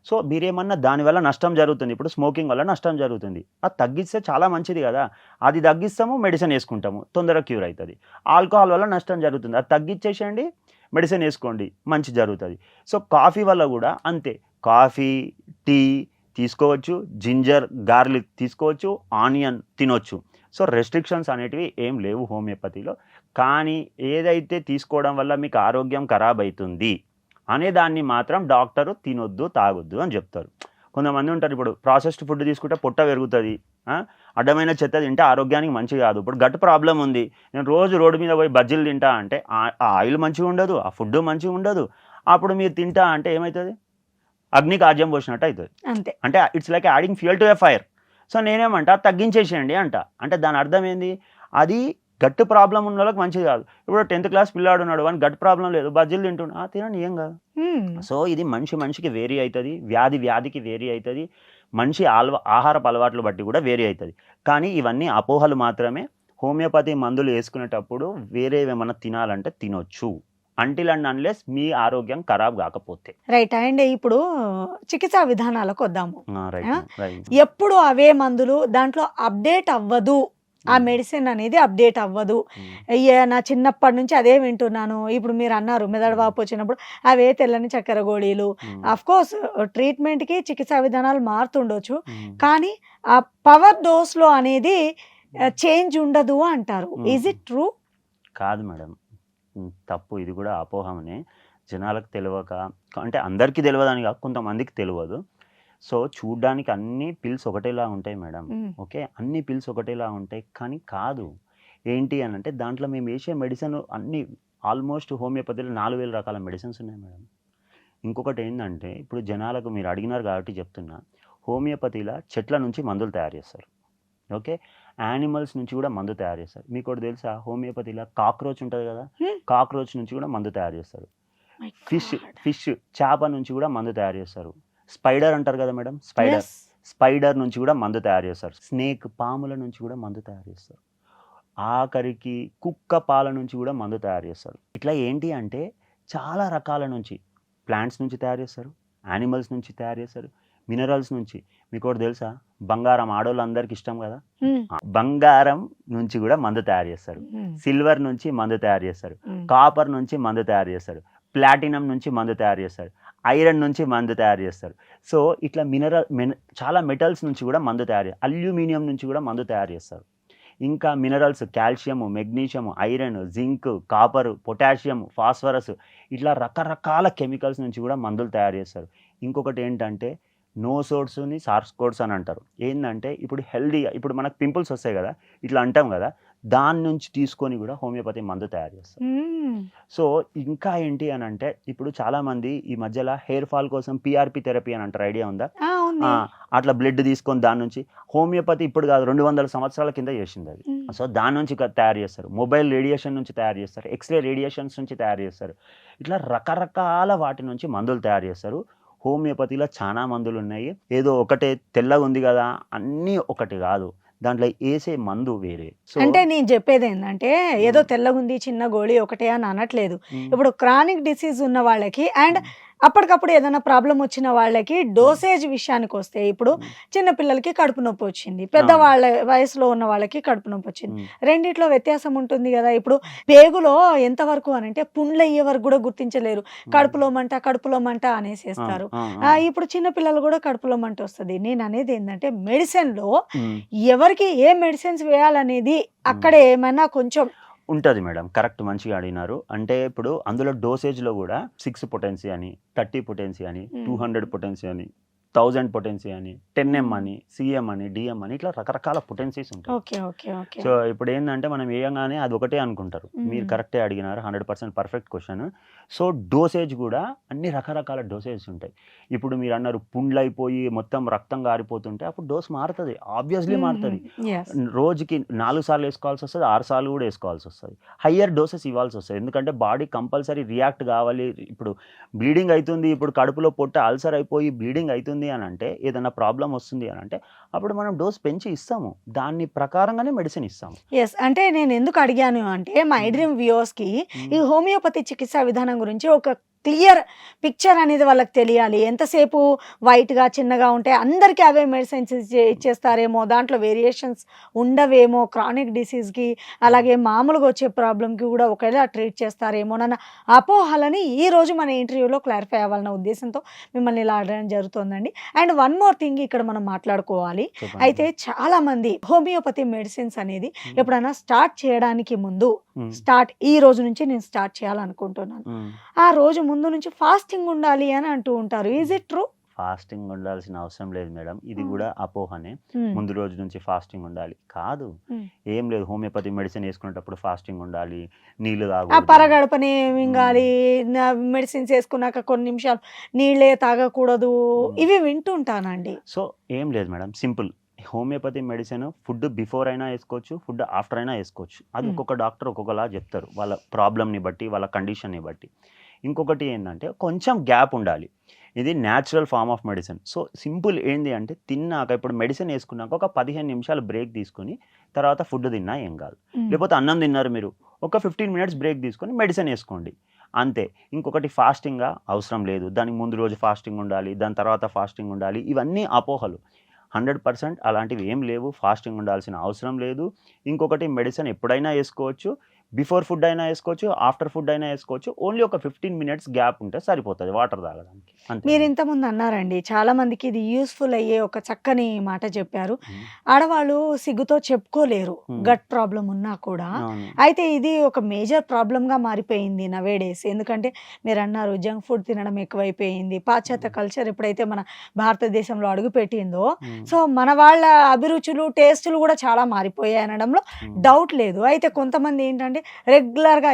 సో మీరేమన్నా దానివల్ల నష్టం జరుగుతుంది, ఇప్పుడు స్మోకింగ్ వల్ల నష్టం జరుగుతుంది, అది తగ్గిస్తే చాలా మంచిది కదా, అది తగ్గిస్తాము మెడిసిన్ వేసుకుంటాము తొందరగా క్యూర్ అవుతుంది. ఆల్కహాల్ వల్ల నష్టం జరుగుతుంది, అది తగ్గించేసేయండి మెడిసిన్ వేసుకోండి మంచి జరుగుతుంది. సో కాఫీ వల్ల కూడా అంతే, కాఫీ టీ తీసుకోవచ్చు, జింజర్ గార్లిక్ తీసుకోవచ్చు, ఆనియన్ తినొచ్చు. సో రెస్ట్రిక్షన్స్ అనేటివి ఏం లేవు హోమియోపతిలో. కానీ ఏదైతే తీసుకోవడం వల్ల మీకు ఆరోగ్యం ఖరాబ్ అవుతుంది అనే దాన్ని మాత్రం డాక్టరు తినొద్దు తాగొద్దు అని చెప్తారు. కొంతమంది ఉంటారు, ఇప్పుడు ప్రాసెస్డ్ ఫుడ్ తీసుకుంటే పొట్ట పెరుగుతుంది, అడ్డమైన చెత్త తింటే ఆరోగ్యానికి మంచిది కాదు. ఇప్పుడు గట్ ప్రాబ్లం ఉంది, నేను రోజు రోడ్డు మీద పోయి బజ్జీలు తింటా అంటే ఆ ఆయిల్ మంచిగా ఉండదు, ఆ ఫుడ్ మంచిగా ఉండదు. అప్పుడు మీరు తింటా అంటే ఏమవుతుంది, అగ్నికి ఆజ్యం పోసినట్టు అవుతుంది. అంతే, అంటే it's like adding fuel to a fire. So నేనేమంటా తగ్గించేసేయండి అంట. అంటే దాని అర్థం ఏంది, అది గట్ ప్రాబ్లం ఉన్న వాళ్ళకి మంచిది కాదు. ఇప్పుడు 10th క్లాస్ పిల్లాడు ఉన్నాడు, వానికి గట్ ప్రాబ్లం లేదు, బజ్జీలు తింటున్నా తినండి ఏం కాదు. సో ఇది మనిషికి వేరీ అవుతుంది, వ్యాధికి వేరీ అవుతుంది, మనిషి ఆహారపు అలవాట్లు బట్టి కూడా వేరీ అవుతుంది. కానీ ఇవన్నీ అపోహలు మాత్రమే. హోమియోపతి మందులు వేసుకునేటప్పుడు వేరేవేమన్నా తినాలంటే తినొచ్చు, అంటిల్ అండ్ అన్లెస్ మీ ఆరోగ్యం ఖరాబ్ కాకపోతే. రైట్. అండ్ ఇప్పుడు చికిత్సా విధానాలకు వద్దాము. రైట్. ఎప్పుడు అవే మందులు, దాంట్లో అప్డేట్ అవ్వదు, ఆ మెడిసిన్ అనేది అప్డేట్ అవ్వదు. నా చిన్నప్పటి నుంచి అదే వింటున్నాను. ఇప్పుడు మీరు అన్నారు మెదడు వాపు వచ్చినప్పుడు అవే తెల్లని చక్కెర గోళీలు. అఫ్ కోర్స్ ట్రీట్మెంట్కి చికిత్సా విధానాలు మారుతుండొచ్చు, కానీ ఆ పవర్ డోస్లో అనేది చేంజ్ ఉండదు అంటారు. Is it true? కాదు మేడం, తప్పు. ఇది కూడా అపోహమనే. జనాలకు తెలియక, అంటే అందరికీ తెలియదని కాదు, కొంతమందికి తెలియదు. సో చూడ్డానికి అన్ని పిల్స్ ఒకటేలా ఉంటాయి మేడం, ఓకే, అన్ని పిల్స్ ఒకటేలా ఉంటాయి, కానీ కాదు. ఏంటి అని అంటే దాంట్లో మేము వేసే మెడిసిన్ అన్ని ఆల్మోస్ట్ హోమియోపతిలో 4000 రకాల మెడిసిన్స్ ఉన్నాయి మేడం. ఇంకొకటి ఏంటంటే, ఇప్పుడు జనాలకు మీరు అడిగినారు కాబట్టి చెప్తున్నా, హోమియోపతిలో చెట్ల నుంచి మందులు తయారు చేస్తారు, ఓకే, యానిమల్స్ నుంచి కూడా మందు తయారు చేస్తారు. మీకు ఒకటి తెలుసా, హోమియోపతిలో కాక్రోచ్ ఉంటుంది కదా, కాక్రోచ్ నుంచి కూడా మందు తయారు చేస్తారు. ఫిష్ చేప నుంచి కూడా మందు తయారు చేస్తారు. స్పైడర్ అంటారు కదా మేడం, స్పైడర్ నుంచి కూడా మందు తయారు చేస్తారు. స్నేక్ పాముల నుంచి కూడా మందు తయారు చేస్తారు. ఆఖరికి కుక్క పాల నుంచి కూడా మందు తయారు చేస్తారు. ఇట్లా ఏంటి అంటే చాలా రకాల నుంచి, ప్లాంట్స్ నుంచి తయారు చేస్తారు, యానిమల్స్ నుంచి తయారు చేస్తారు, మినరల్స్ నుంచి. మీకు ఒకటి తెలుసా, బంగారం ఆడోళ్ళందరికీ ఇష్టం కదా, బంగారం నుంచి కూడా మందు తయారు చేస్తారు. సిల్వర్ నుంచి మందు తయారు చేస్తారు, కాపర్ నుంచి మందు తయారు చేస్తారు, ప్లాటినం నుంచి మందు తయారు చేస్తారు, ఐరన్ నుంచి మందు తయారు చేస్తారు. సో ఇట్లా చాలా మెటల్స్ నుంచి కూడా మందు తయారు, అల్యూమినియం నుంచి కూడా మందు తయారు చేస్తారు. ఇంకా minerals calcium, magnesium, iron, zinc, copper, potassium, phosphorus, ఇట్లా రకరకాల కెమికల్స్ నుంచి కూడా మందులు తయారు చేస్తారు. ఇంకొకటి ఏంటంటే నోసోడ్స్ని సార్స్కోడ్స్ అని అంటారు. ఏంటంటే ఇప్పుడు హెల్దీగా, ఇప్పుడు మనకు పింపుల్స్ వస్తాయి కదా ఇట్లా అంటాం కదా, దాని నుంచి తీసుకొని కూడా హోమియోపతి మందు తయారు చేస్తారు. సో ఇంకా ఏంటి అని అంటే, ఇప్పుడు చాలా మంది ఈ మధ్యలో హెయిర్ ఫాల్ కోసం పిఆర్పి థెరపీ అని అంటారు, ఐడియా ఉందా? అట్లా బ్లడ్ తీసుకొని దాని నుంచి, హోమియోపతి ఇప్పుడు కాదు 200 సంవత్సరాల కింద చేసింది అది. సో దాని నుంచి తయారు చేస్తారు, మొబైల్ రేడియేషన్ నుంచి తయారు చేస్తారు, ఎక్స్రే రేడియేషన్స్ నుంచి తయారు చేస్తారు, ఇట్లా రకరకాల వాటి నుంచి మందులు తయారు చేస్తారు. హోమియోపతిలో చాలా మందులు ఉన్నాయి, ఏదో ఒకటే తెల్లగా ఉంది కదా అన్నీ ఒకటి కాదు, దాంట్లో వేసే మందు వేరే. అంటే నేను చెప్పేది ఏంటంటే, ఏదో తెల్లగుంది చిన్న గోళీ ఒకటే అని అనట్లేదు. ఇప్పుడు క్రానిక్ డిసీజ్ ఉన్న వాళ్ళకి అండ్ అప్పటికప్పుడు ఏదైనా ప్రాబ్లం వచ్చిన వాళ్ళకి డోసేజ్ విషయానికి వస్తే, ఇప్పుడు చిన్న పిల్లలకి కడుపు నొప్పి వచ్చింది, పెద్దవాళ్ళ వయసులో ఉన్న వాళ్ళకి కడుపు నొప్పి వచ్చింది, రెండిట్లో వ్యత్యాసం ఉంటుంది కదా. ఇప్పుడు పేగులో ఎంతవరకు అని అంటే పుండ్లు అయ్యే వరకు కూడా గుర్తించలేరు, కడుపులో మంట అనేసేస్తారు. ఇప్పుడు చిన్న పిల్లలు కూడా కడుపులో మంట వస్తుంది. నేను అనేది ఏంటంటే, మెడిసిన్ లో ఎవరికి ఏ మెడిసిన్స్ వేయాలనేది అక్కడ ఏమైనా కొంచెం ఉంటుంది మేడం, కరెక్ట్, మంచిగా అడిగినారు. అంటే ఇప్పుడు అందులో డోసేజ్లో కూడా 6 పొటెన్సీ అని, 30 పొటెన్సీ అని, 200 పొటెన్సీ అని, 1000 పొటెన్సీ అని, 10M అని, CM అని, DM అని, ఇట్లా రకరకాల పొటెన్సీస్ ఉంటాయి. సో ఇప్పుడు ఏంటంటే మనం వేయంగానే అది ఒకటే అనుకుంటారు. మీరు కరెక్టే అడిగినారు, 100% పర్ఫెక్ట్ క్వశ్చన్. సో డోసేజ్ కూడా అన్ని రకరకాల డోసేజ్ ఉంటాయి. ఇప్పుడు మీరు అన్నారు పుండ్లు అయిపోయి మొత్తం రక్తం గారిపోతుంటే అప్పుడు డోస్ మారుతుంది, ఆబ్వియస్లీ మారుతుంది. రోజుకి 4 సార్లు వేసుకోవాల్సి వస్తుంది, 6 సార్లు కూడా వేసుకోవాల్సి వస్తుంది, హయ్యర్ డోసెస్ ఇవ్వాల్సి వస్తుంది. ఎందుకంటే బాడీ కంపల్సరీ రియాక్ట్ కావాలి. ఇప్పుడు బ్లీడింగ్ అవుతుంది, ఇప్పుడు కడుపులో పొట్ట అల్సర్ అయిపోయి బ్లీడింగ్ అవుతుంది అని అంటే, ఏదైనా ప్రాబ్లం వస్తుంది అని అంటే అప్పుడు మనం డోస్ పెంచి ఇస్తాము, దాన్ని ప్రకారంగానే మెడిసిన్ ఇస్తాము. ఎస్, అంటే నేను ఎందుకు అడిగాను అంటే, మా ఐడ్రీమ్ వ్యూవర్స్ కి ఈ హోమియోపతి చికిత్సా విధానం గురించి ఒక క్లియర్ పిక్చర్ అనేది వాళ్ళకి తెలియాలి. ఎంతసేపు వైట్‌గా, చిన్నగా ఉంటే అందరికీ అవే మెడిసిన్స్ ఇచ్చేస్తారేమో, దాంట్లో వేరియేషన్స్ ఉండవేమో, క్రానిక్ డిసీజ్‌కి అలాగే మామూలుగా వచ్చే ప్రాబ్లమ్‌కి కూడా ఒకేలా ట్రీట్ చేస్తారేమోనన్న అపోహలని ఈరోజు మన ఇంటర్వ్యూలో క్లారిఫై అవ్వాలన్న ఉద్దేశంతో మిమ్మల్ని ఇలా అడగడం జరుగుతోందండి. అండ్ వన్ మోర్ థింగ్ ఇక్కడ మనం మాట్లాడుకోవాలి. చెప్పండి. అయితే చాలామంది హోమియోపతి మెడిసిన్స్ అనేది ఎప్పుడైనా స్టార్ట్ చేయడానికి ముందు ఈ రోజు నుంచి నేను స్టార్ట్ చేయాలనుకుంటున్నాను, ఆ రోజు ముందు నుంచి ఫాస్టింగ్ ఉండాలి అని అంటూ ఉంటారు. Is it true? ఫాస్టింగ్ ఉండాల్సిన అవసరం లేదు మేడం. ఇది కూడా అపోహనే. ముందు రోజు నుంచి ఫాస్టింగ్ ఉండాలి కాదు. ఏం లేదు, హోమియోపతి మెడిసిన్ వేసుకునేటప్పుడు ఫాస్టింగ్ ఉండాలి, నీళ్లు ఆ తాగకూడదు. పరగడపనే మింగాలి, మెడిసిన్స్ వేసుకున్నాక కొన్ని నిమిషాలు నీళ్ళే తాగకూడదు, ఇవి వింటుంటానండి. సో ఏం లేదు madam, simple. Homeopathy medicine food before అయినా వేసుకోవచ్చు, ఫుడ్ ఆఫ్టర్ అయినా వేసుకోవచ్చు. అది ఒక్కొక్క డాక్టర్ ఒక్కొక్కలా చెప్తారు, వాళ్ళ ప్రాబ్లమ్ని బట్టి, వాళ్ళ కండిషన్ని బట్టి. ఇంకొకటి ఏంటంటే కొంచెం గ్యాప్ ఉండాలి. ఇది natural form of medicine. So simple ఏంది అంటే, తిన్నాక ఇప్పుడు మెడిసిన్ వేసుకున్నాక ఒక 15 నిమిషాలు బ్రేక్ తీసుకుని తర్వాత ఫుడ్ తిన్నా ఏం కాదు. లేకపోతే అన్నం తిన్నారు మీరు, ఒక 15 మినిట్స్ బ్రేక్ తీసుకొని మెడిసిన్ వేసుకోండి అంతే. ఇంకొకటి ఫాస్టింగ్గా అవసరం లేదు, దానికి ముందు రోజు ఫాస్టింగ్ ఉండాలి, దాని తర్వాత ఫాస్టింగ్ ఉండాలి, ఇవన్నీ అపోహలు. 100% అలాంటివి ఏం లేవు. ఫాస్టింగ్ ఉండాల్సిన అవసరం లేదు. ఇంకొకటి మెడిసిన్ ఎప్పుడైనా వేసుకోవచ్చు, బిఫోర్ ఫుడ్ అయినా వేసుకోవచ్చు, ఆఫ్టర్ ఫుడ్ అయినా వేసుకోవచ్చు. ఓన్లీ ఒక 15 మినిట్స్ గ్యాప్ ఉంటే సరిపోతుంది వాటర్ తాగడానికి అంతే. మీరు ఇంతకుముందు అన్నారండి, చాలా మందికి ఇది యూస్ఫుల్ అయ్యే ఒక చక్కని మాట చెప్పారు. ఆడవాళ్ళు సిగ్గుతో చెప్పుకోలేరు గట్ ప్రాబ్లం ఉన్నా కూడా. అయితే ఇది ఒక మేజర్ ప్రాబ్లంగా మారిపోయింది నవేడేస్. ఎందుకంటే మీరు అన్నారు జంక్ ఫుడ్ తినడం ఎక్కువైపోయింది. పాశ్చాత్య కల్చర్ ఎప్పుడైతే మన భారతదేశంలో అడుగుపెట్టిందో, సో మన వాళ్ళ అభిరుచులు, టేస్టులు కూడా చాలా మారిపోయాయి అనడంలో డౌట్ లేదు. అయితే కొంతమంది ఏంటంటే రెగ్యులర్గా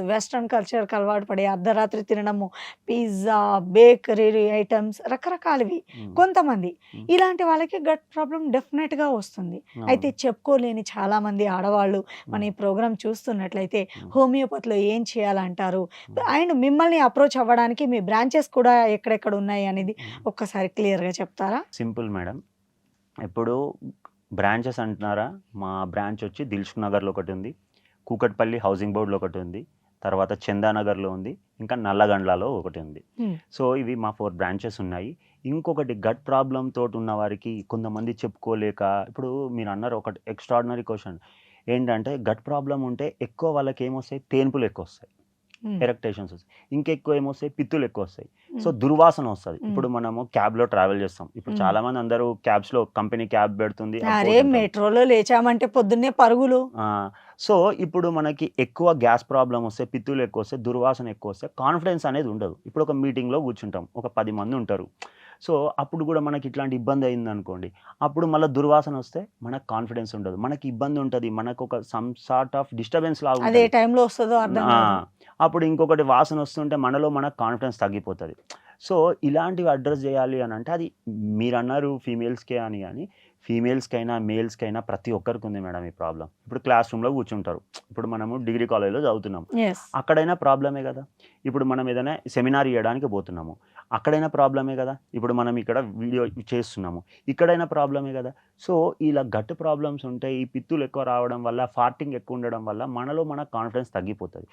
వెస్ట్రన్ కల్చర్కి అలవాటు పడి అర్ధరాత్రి తినడము, పిజ్జా, బేకరీ ఐటమ్స్ రకరకాలవి. కొంతమంది ఇలాంటి వాళ్ళకి గట్ ప్రాబ్లం డెఫినెట్గా వస్తుంది. అయితే చెప్పుకోలేని చాలామంది ఆడవాళ్ళు మన ఈ ప్రోగ్రామ్ చూస్తున్నట్లయితే హోమియోపతిలో ఏం చేయాలంటారు? అండ్ మిమ్మల్ని అప్రోచ్ అవ్వడానికి మీ బ్రాంచెస్ కూడా ఎక్కడెక్కడ ఉన్నాయి అనేది ఒక్కసారి క్లియర్గా చెప్తారా? Simple madam. ఇప్పుడు బ్రాంచెస్ అంటున్నారా, మా బ్రాంచ్ వచ్చి దిల్సుఖ్ నగర్లో ఒకటి ఉంది, కూకట్పల్లి హౌసింగ్ బోర్డులో ఒకటి ఉంది, తర్వాత చందానగర్లో ఉంది, ఇంకా నల్లగండ్లలో ఒకటి ఉంది. సో ఇవి మా 4 బ్రాంచెస్ ఉన్నాయి. ఇంకొకటి గట్ ప్రాబ్లం తోటి ఉన్న వారికి కొంతమంది చెప్పుకోలేక, ఇప్పుడు మీరు అన్నారు ఒకటి ఎక్స్ట్రాడినరీ క్వశ్చన్ ఏంటంటే, గట్ ప్రాబ్లం ఉంటే ఎక్కువ వాళ్ళకి ఏమొస్తాయి, తేన్పులు ఎక్కువ వస్తాయి, ఎరెక్టేషన్స్ వస్తాయి, ఇంకెక్కువ ఏమొస్తాయి, పిత్తులు ఎక్కువ వస్తాయి. సో దుర్వాసన వస్తుంది. ఇప్పుడు మనము క్యాబ్లో ట్రావెల్ చేస్తాం. ఇప్పుడు చాలా మంది అందరూ క్యాబ్స్లో కంపెనీ క్యాబ్ పెడుతుంది, మెట్రోలో లేచామంటే పొద్దున్నే పరుగులు. సో ఇప్పుడు మనకి ఎక్కువ గ్యాస్ ప్రాబ్లం వస్తే, పిత్తులు ఎక్కువ వస్తే, దుర్వాసన ఎక్కువ వస్తే, కాన్ఫిడెన్స్ అనేది ఉండదు. ఇప్పుడు ఒక మీటింగ్లో కూర్చుంటాం, ఒక 10 మంది ఉంటారు. సో అప్పుడు కూడా మనకి ఇట్లాంటి ఇబ్బంది అయింది అనుకోండి, అప్పుడు మళ్ళీ దుర్వాసన వస్తే మనకు కాన్ఫిడెన్స్ ఉండదు, మనకి ఇబ్బంది ఉంటుంది, మనకు ఒక సమ్ సార్ట్ ఆఫ్ డిస్టర్బెన్స్ లాగా అదే టైంలో వస్తుందో అర్థం కాదు. అప్పుడు ఇంకొకటి వాసన వస్తుంటే మనలో మనకు కాన్ఫిడెన్స్ తగ్గిపోతుంది. సో ఇలాంటివి అడ్రస్ చేయాలి అని అంటే, అది మీరు అన్నారు ఫీమేల్స్కే అని, కానీ ఫీమేల్స్కైనా మేల్స్కైనా ప్రతి ఒక్కరికి ఉంది మేడం ఈ ప్రాబ్లం. ఇప్పుడు క్లాస్ రూమ్లో కూర్చుంటారు, ఇప్పుడు మనము డిగ్రీ కాలేజ్లో చదువుతున్నాం, అక్కడైనా ప్రాబ్లమే కదా. ఇప్పుడు మనం ఏదైనా సెమినార్ ఇవ్వడానికి పోతున్నాము, అక్కడైనా ప్రాబ్లమే కదా. ఇప్పుడు మనం ఇక్కడ వీడియో చేస్తున్నాము, ఇక్కడైనా ప్రాబ్లమే కదా. సో ఇలా గట్ ప్రాబ్లమ్స్ ఉంటాయి. ఈ పిత్తులు ఎక్కువ రావడం వల్ల, ఫార్టింగ్ ఎక్కువ ఉండడం వల్ల మనలో మన కాన్ఫిడెన్స్ తగ్గిపోతుంది.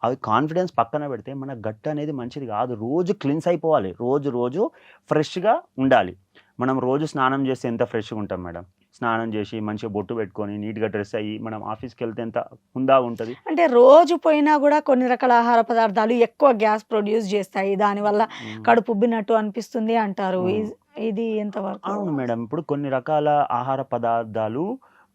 అవి కాన్ఫిడెన్స్ పక్కన పెడితే మన గట్ అనేది మంచిది కాదు. రోజు క్లీన్స్ అయిపోవాలి, రోజు ఫ్రెష్గా ఉండాలి. మనం రోజు స్నానం చేస్తే ఎంత ఫ్రెష్గా ఉంటాం మేడం. స్నానం చేసి మంచిగా బొట్టు పెట్టుకొని నీట్గా డ్రెస్ అయ్యి మనం ఆఫీస్కి వెళ్తే ఎంత హుందా ఉంటుంది. అంటే రోజు పోయినా కూడా కొన్ని రకాల ఆహార పదార్థాలు ఎక్కువ గ్యాస్ ప్రొడ్యూస్ చేస్తాయి, దానివల్ల కడుపు ఉబ్బినట్టు అనిపిస్తుంది అంటారు. ఇది ఎంతవరకు? అవును మేడం. ఇప్పుడు కొన్ని రకాల ఆహార పదార్థాలు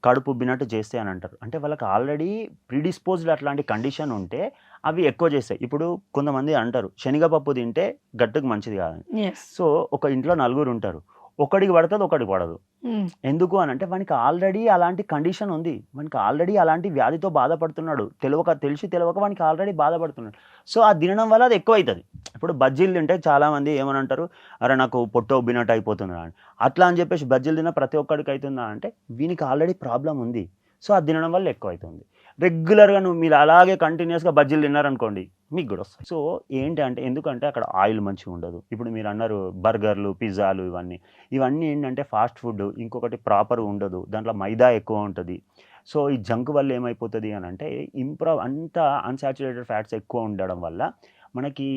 కడుపు ఉబ్బినట్టు చేస్తాయి అని అంటారు. అంటే వాళ్ళకి ఆల్రెడీ ప్రీడిస్పోజ్డ్ అట్లాంటి కండిషన్ ఉంటే అవి ఎక్కువ చేస్తాయి. ఇప్పుడు కొంతమంది అంటారు శనగపప్పు తింటే గట్టుకు మంచిది కాదని. సో ఒక ఇంట్లో 4 ఉంటారు, ఒకడికి పడుతుంది, ఒకడికి పడదు. ఎందుకు అని అంటే వానికి ఆల్రెడీ అలాంటి కండిషన్ ఉంది, వానికి ఆల్రెడీ అలాంటి వ్యాధితో బాధపడుతున్నాడు, తెలిసి తెలియక వానికి ఆల్రెడీ బాధపడుతున్నాడు. సో ఆ తినడం వల్ల అది ఎక్కువ అవుతుంది. ఇప్పుడు బజ్జీలు తింటే చాలామంది ఏమని అంటారు, అరే నాకు పొట్ట ఉబ్బినట్టు అయిపోతుందా అని. అట్లా అని చెప్పేసి బజ్జీలు తిన్న ప్రతి ఒక్కడికి అవుతుందా అంటే, వీనికి ఆల్రెడీ ప్రాబ్లం ఉంది. సో అది తినడం వల్ల ఎక్కువ అవుతుంది. రెగ్యులర్గా మీరు అలాగే కంటిన్యూస్గా బజ్జీలు తిన్నారనుకోండి, మీకు కూడా వస్తాయి. సో ఏంటి అంటే, ఎందుకంటే అక్కడ ఆయిల్ మంచిగా ఉండదు. ఇప్పుడు మీరు అన్నారు బర్గర్లు, పిజ్జాలు, ఇవన్నీ ఏంటంటే ఫాస్ట్ ఫుడ్. ఇంకొకటి ప్రాపర్ ఉండదు, దాంట్లో మైదా ఎక్కువ ఉంటుంది. సో ఈ జంక్ వల్ల ఏమైపోతుంది అని అంటే, అంతా అన్సాచురేటెడ్ ఫ్యాట్స్ ఎక్కువ ఉండడం వల్ల మనకి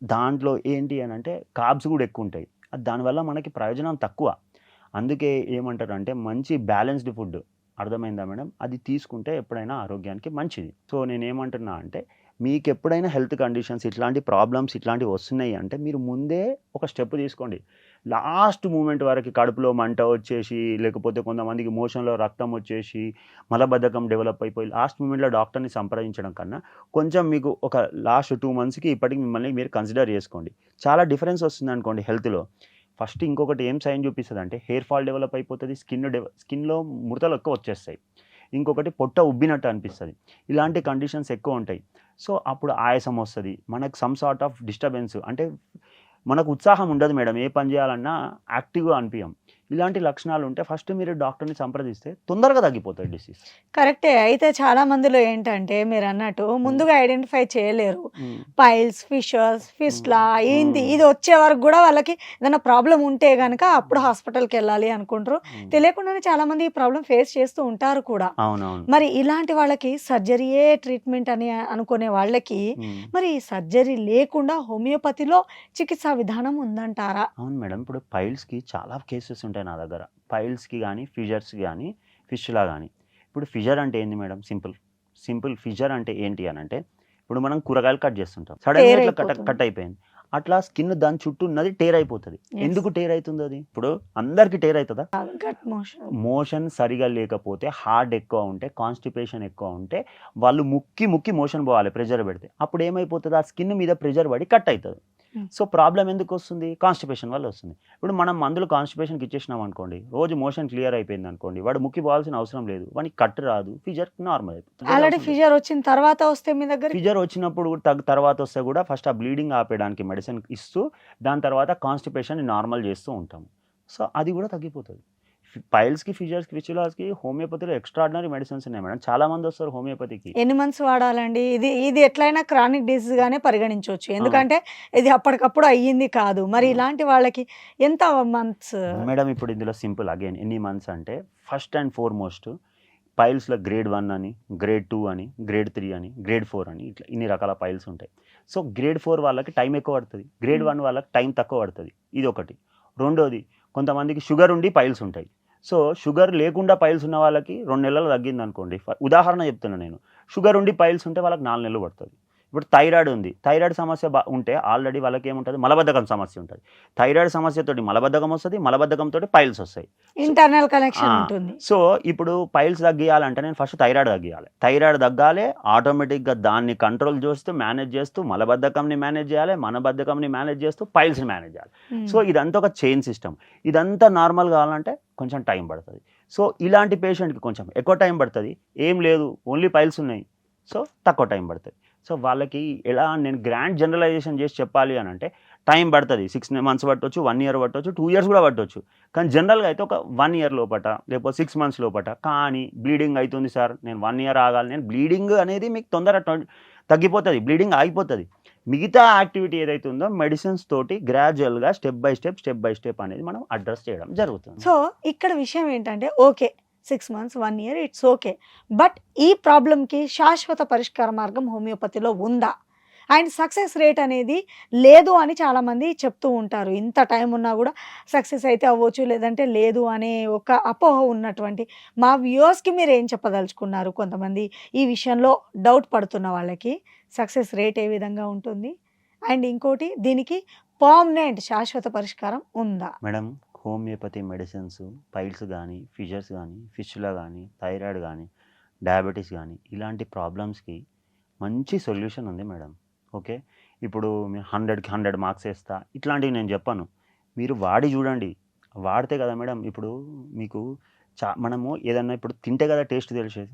దాంట్లో ఏంటి అని అంటే కార్బ్స్ కూడా ఎక్కువ ఉంటాయి. దానివల్ల మనకి ప్రయోజనం తక్కువ. అందుకే ఏమంటారు అంటే మంచి బ్యాలెన్స్డ్ ఫుడ్ అర్థమైందా మేడం? అది తీసుకుంటే ఎప్పుడైనా ఆరోగ్యానికి మంచిది. సో నేనేమంటున్నా అంటే మీకు ఎప్పుడైనా హెల్త్ కండిషన్స్ ఇట్లాంటి ప్రాబ్లమ్స్ ఇట్లాంటివి వస్తున్నాయి అంటే మీరు ముందే ఒక స్టెప్ తీసుకోండి. లాస్ట్ మూమెంట్ వరకు కడుపులో మంట వచ్చేసి, లేకపోతే కొంతమందికి మోషన్‌లో రక్తం వచ్చేసి, మలబద్ధకం డెవలప్ అయిపోయి లాస్ట్ మూమెంట్‌లో డాక్టర్‌ని సంప్రదించడం కన్నా, కొంచెం మీకు ఒక లాస్ట్ 2 మంత్స్‌కి ఇప్పటికి మిమ్మల్ని మీరు కన్సిడర్ చేసుకోండి. చాలా డిఫరెన్స్ వస్తుందనుకోండి హెల్త్‌లో. ఫస్ట్ ఇంకొకటి ఏం సైన్ చూపిస్తదంటే హెయిర్ ఫాల్ డెవలప్ అయిపోతది. స్కిన్‌లో ముడతలు ఎక్కువ వచ్చేస్తాయి. ఇంకొకటి పొట్ట ఉబ్బినట్టు అనిపిస్తది. ఇలాంటి కండిషన్స్ ఎక్కువ ఉంటాయి. సో అప్పుడు ఆయాసం వస్తది. మనకు సమ్ సార్ట్ ఆఫ్ డిస్టర్బెన్స్ అంటే మనకు ఉత్సాహం ఉండదు మేడం. ఏ పని చేయాలన్నా యాక్టివ్‌గా అనిపియం. ఇలాంటి లక్షణాలు ఉంటే ఫస్ట్ మీరు డాక్టర్‌ని సంప్రదిస్తే తొందరగా తగ్గిపోతాయి డిసీజ్. కరెక్టే. అయితే చాలా మందిలో ఏంటంటే మీరన్నట్టు ముందుగా ఐడెంటిఫై చేయలేరు. హ్మ్. పైల్స్, ఫిషర్స్, ఫిస్టులా ఏంది హ్మ్. ఇది వచ్చే వరకు గూడా వాళ్ళకి ఏదైనా ప్రాబ్లమ్ ఉంటే గనక అప్పుడు హాస్పిటల్‌కెళ్ళాలి అనుకుంటారు. హ్మ్. తెలియకుండానే చాలామంది ఈ ప్రాబ్లమ్ ఫేస్ చేస్తూ ఉంటారు కూడా. అవునవును. మరి ఇలాంటి వాళ్ళకి సర్జరీయే ట్రీట్మెంట్ అని అనుకునే వాళ్ళకి హ్మ్. మరి సర్జరీ లేకుండా హోమియోపతిలో చికిత్సా విధానం ఉందంటారా? అవును మేడం. ఇప్పుడు పైల్స్‌కి చాలా కేసెస్ ఉంటాయి నా దగ్గర. పైల్స్‌కి గానీ, ఫిషర్స్‌కి గానీ, ఫిస్టులా గానీ. ఇప్పుడు ఫిషర్ అంటే ఏంది మేడం? సింపుల్ ఫిషర్ అంటే ఏంటి అనంటే, ఇప్పుడు మనం కూరగాయలు కట్ చేస్తుంటాం. సడెన్‌గా టేర్ ఇట్లా అయిపోతుంది. కట్ అయిపోయింది. అట్లా స్కిన్ దాని చుట్టూ ఉన్నది టేర్ అయిపోతది. యెస్. ఎందుకు టేర్ అయితుందది? ఇప్పుడు అందరికి టేర్ అయితదా? Gut motion. మోషన్ సరిగా లేకపోతే, హార్డ్ ఎక్కువ ఉంటే, కాన్‌స్టిపేషన్ ఎక్కువ ఉంటే, వాళ్ళు ముక్కి మోషన్ పోవాలి ప్రెషర్ పెడితే. అప్పుడు ఏమైపోతది? ఆ స్కిన్ మీద ప్రెషర్ పడి కట్ అయితది. హ్మ్. So, problem ఎందుకొస్తుంది? కాన్‌స్టిపేషన్ వల్ల వస్తుంది. ఇప్పుడు మనం మందులు కాన్‌స్టిపేషన్‌కి ఇచ్చేసినాం అనుకోండి, రోజు మోషన్ క్లియర్ అయిపోయిందనుకోండి, వాడు ముక్కి పోవాల్సిన అవసరం లేదు. వానికి కట్ రాదు. ఫిషర్ నార్మల్ అయిపోతుంది. ఆల్రెడీ ఫిషర్ వచ్చిన తర్వాత వస్తే మీ దగ్గరికి ఫిషర్ వచ్చినప్పుడు తర్వాత వస్తే కూడా ఫస్ట్ ఆ బ్లీడింగ్ ఆపేయడానికి మెడిసిన్ ఇస్తూ, దాని తర్వాత కాన్‌స్టిపేషన్‌ని నార్మల్ చేస్తూ ఉంటాము. సో, అది కూడా తగ్గిపోతది. పైల్స్‌కి, ఫిషర్స్‌కి, ఫిస్టులాస్‌కి హోమియోపతిలో ఎక్స్‌ట్రార్డినరీ మెడిసిన్స్ ఉన్నాయి మేడం. చాలా మంది వస్తారు హోమియోపతికి. ఎన్ని మంత్స్ వాడాలండి? ఇది ఎట్లైనా క్రానిక్ డిసీజ్‌గానే పరిగణించొచ్చు. ఆ! ఎందుకంటే ఇది అప్పటికప్పుడు అయ్యింది కాదు. మరి ఆ! ఇలాంటి వాళ్ళకి ఎంత మంత్స్? మేడం ఇప్పుడు ఇందులో సింపుల్ అగైన్ ఎన్ని మంత్స్ అంటే ఫస్ట్ అండ్ ఫార్‌మోస్ట్ పైల్స్‌లో గ్రేడ్ 1 అని, గ్రేడ్ 2 అని, గ్రేడ్ 3 అని, గ్రేడ్ 4 అని ఇట్లా ఇన్ని రకాల పైల్స్ ఉంటాయి. సో, గ్రేడ్ 4 వాళ్ళకి టైం ఎక్కువ పడతది. గ్రేడ్ హ్మ్. 1 వాళ్ళకి టైం తక్కువ పడతది. ఇదొకటి. రెండోది కొంతమందికి షుగర్ ఉండి పైల్స్ ఉంటాయి. సో, షుగర్ లేకుండా పైల్స్ ఉన్న వాళ్ళకి 2 నెలల్లో తగ్గిందనుకోండి. ఉదాహరణ చెప్తున్నా నేను. షుగర్ ఉండి పైల్స్ ఉంటే వాళ్ళకి 4 నెలలు పడతది. ఇప్పుడు థైరాయిడ్ ఉంది. థైరాయిడ్ సమస్య ఉంటే ఆల్రెడీ వాళ్ళకేముంటది మలబద్ధకం సమస్య ఉంటది. థైరాయిడ్ సమస్యతోటి మలబద్ధకం వస్తది. మలబద్ధకంతోటి పైల్స్ వస్తాయి. సో ఇంటర్నల్ ఆ! కనెక్షన్ ఉంటుంది. సో, ఇప్పుడు పైల్స్ తగ్గియాలంటే నేను ఫస్ట్ థైరాయిడ్ తగ్గియాలి. థైరాయిడ్ తగ్గాలే, ఆటోమేటిక్‌గా దాన్ని కంట్రోల్ చేస్తూ, మేనేజ్ చేస్తూ, మలబద్ధకంని మేనేజ్ చేయాలి, మనబద్ధకంని మేనేజ్ చేస్తూ, పైల్స్‌ని మేనేజ్ చేయాలి. సో, హ్మ్. ఇదంతా ఒక చైన్ సిస్టమ్. ఇదంతా నార్మల్ కావాలంటే కొంచెం టైం పడతది. సో, ఇలాంటి పేషెంట్‌కి కొంచెం ఎక్కువ టైం పడతది. ఏం లేదు ఓన్లీ పైల్స్ ఉన్నాయి. సో, తక్కువ టైం పడతది. సో, వాళ్ళకి ఎలా నేను గ్రాండ్ జనరలైజేషన్ చేసి చెప్పాలి అనంటే టైం పడతది. 6 మంత్స్ పట్టొచ్చు, 1 ఇయర్ పట్టొచ్చు, 2 ఇయర్స్ కూడా పట్టొచ్చు. కానీ జనరల్‌గా అయితే ఒక 1 ఇయర్ లోపట, లేకపోతే 6 మంత్స్ లోపట. కానీ బ్లీడింగ్ అయితుంది సార్. నేను 1 ఇయర్ ఆగాలి. నేను బ్లీడింగ్ అనేది మీకు తగ్గిపోతది. బ్లీడింగ్ ఆగిపోతది. మిగతా యాక్టివిటీ ఏదైతే ఉందో మెడిసిన్స్ తోటి గ్రాడ్యుయల్‌గా స్టెప్ బై స్టెప్ అనేది మనం అడ్రెస్ చేయడం జరుగుతుంది. సో, ఇక్కడ విషయం ఏంటంటే okay. 6 months, 1 year it's okay. But ఈ ప్రాబ్లమ్‌కి శాశ్వత పరిష్కార మార్గం హోమియోపతిలో ఉందా? అండ్ సక్సెస్ రేట్ అనేది లేదు అని చాలామంది చెప్తూ ఉంటారు. ఇంత టైం ఉన్నా గూడా సక్సెస్ అయితే అవ్వచ్చు, లేదంటే లేదు అనే ఒక అపోహ ఉన్నటువంటి మా వ్యూవర్స్‌కి మీరేం చెప్పదలుచుకున్నారు? కొంతమంది ఈ విషయంలో డౌట్ పడుతున్న వాళ్ళకి సక్సెస్ రేట్ ఏ విధంగా ఉంటుంది? అండ్ ఇంకోటి దీనికి పర్మనెంట్ శాశ్వత పరిష్కారం ఉందా? మేడం హోమియోపతి మెడిసిన్స్ పైల్స్ గానీ, ఫిషర్స్ గానీ, ఫిస్టులా గానీ, థైరాయిడ్ గానీ, డయాబెటిస్ గానీ ఇలాంటి ప్రాబ్లమ్స్‌కి మంచి సొల్యూషన్ ఉంది మేడం. ఓకే. ఇప్పుడు మీరు 100కి 100 మార్క్స్ ఏస్తా ఇట్లాంటివి నేను చెప్పను. మీరు వాడి చూడండి. వాడితే కదా మేడం ఇప్పుడు మీకు మనము ఏదన్నా ఇప్పుడు తింటే కదా టేస్ట్ తెలిసేది.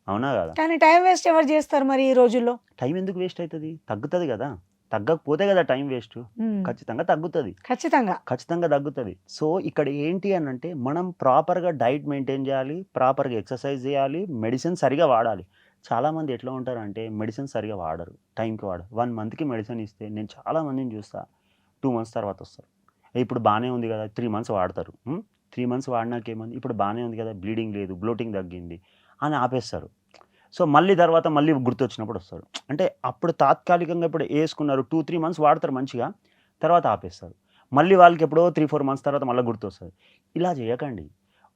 అవునా కాదా? కానీ టైం వేస్ట్ ఎవరు జేస్తారు మరి ఈ రోజుల్లో? టైం ఎందుకు వేస్ట్ అయితది? తగ్గుతది కదా! తగ్గకపోతే కదా టైం వేస్టు. హ్మ్. ఖచ్చితంగా తగ్గుతది. ఖచ్చితంగా. ఖచ్చితంగా తగ్గుతది. సో, ఇక్కడ ఏంటి అనంటే, మనం ప్రాపర్‌గా డైట్ మెయింటైన్ జేయాలి, ప్రాపర్‌గా ఎక్సర్సైజ్ జేయాలి, మెడిసిన్ సరిగ్గా వాడాలి. చాలామంది ఎట్లా ఉంటారంటే, మెడిసిన్ సరిగ్గా వాడరు. టైంకి వాడరు. 1 మంత్‌కి మెడిసిన్ ఇస్తే నేను చాలా మందిని చూస్తా. 2 మంత్స్ తర్వాత వస్తారు. ఇప్పుడు బానే ఉంది గదా! 3 మంత్స్ వాడతారు. 3 మంత్స్ వాడినాక ఏమైంది? ఇప్పుడు బానే ఉంది గదా! బ్లీడింగ్ లేదు, బ్లోటింగ్ తగ్గింది అని ఆపేస్తారు. సో మళ్ళీ తర్వాత మళ్ళీ గుర్తొచ్చినప్పుడు వస్తారు. అంటే అప్పుడు తాత్కాలికంగా ఇప్పుడు వేసుకున్నారు 2-3 మంత్స్ వాడతారు మంచిగా, తర్వాత ఆపేస్తారు. మళ్ళీ వాళ్ళకి ఎప్పుడో 3-4 మంత్స్ తర్వాత మళ్ళీ గుర్తొస్తుంది. ఇలా చేయకండి.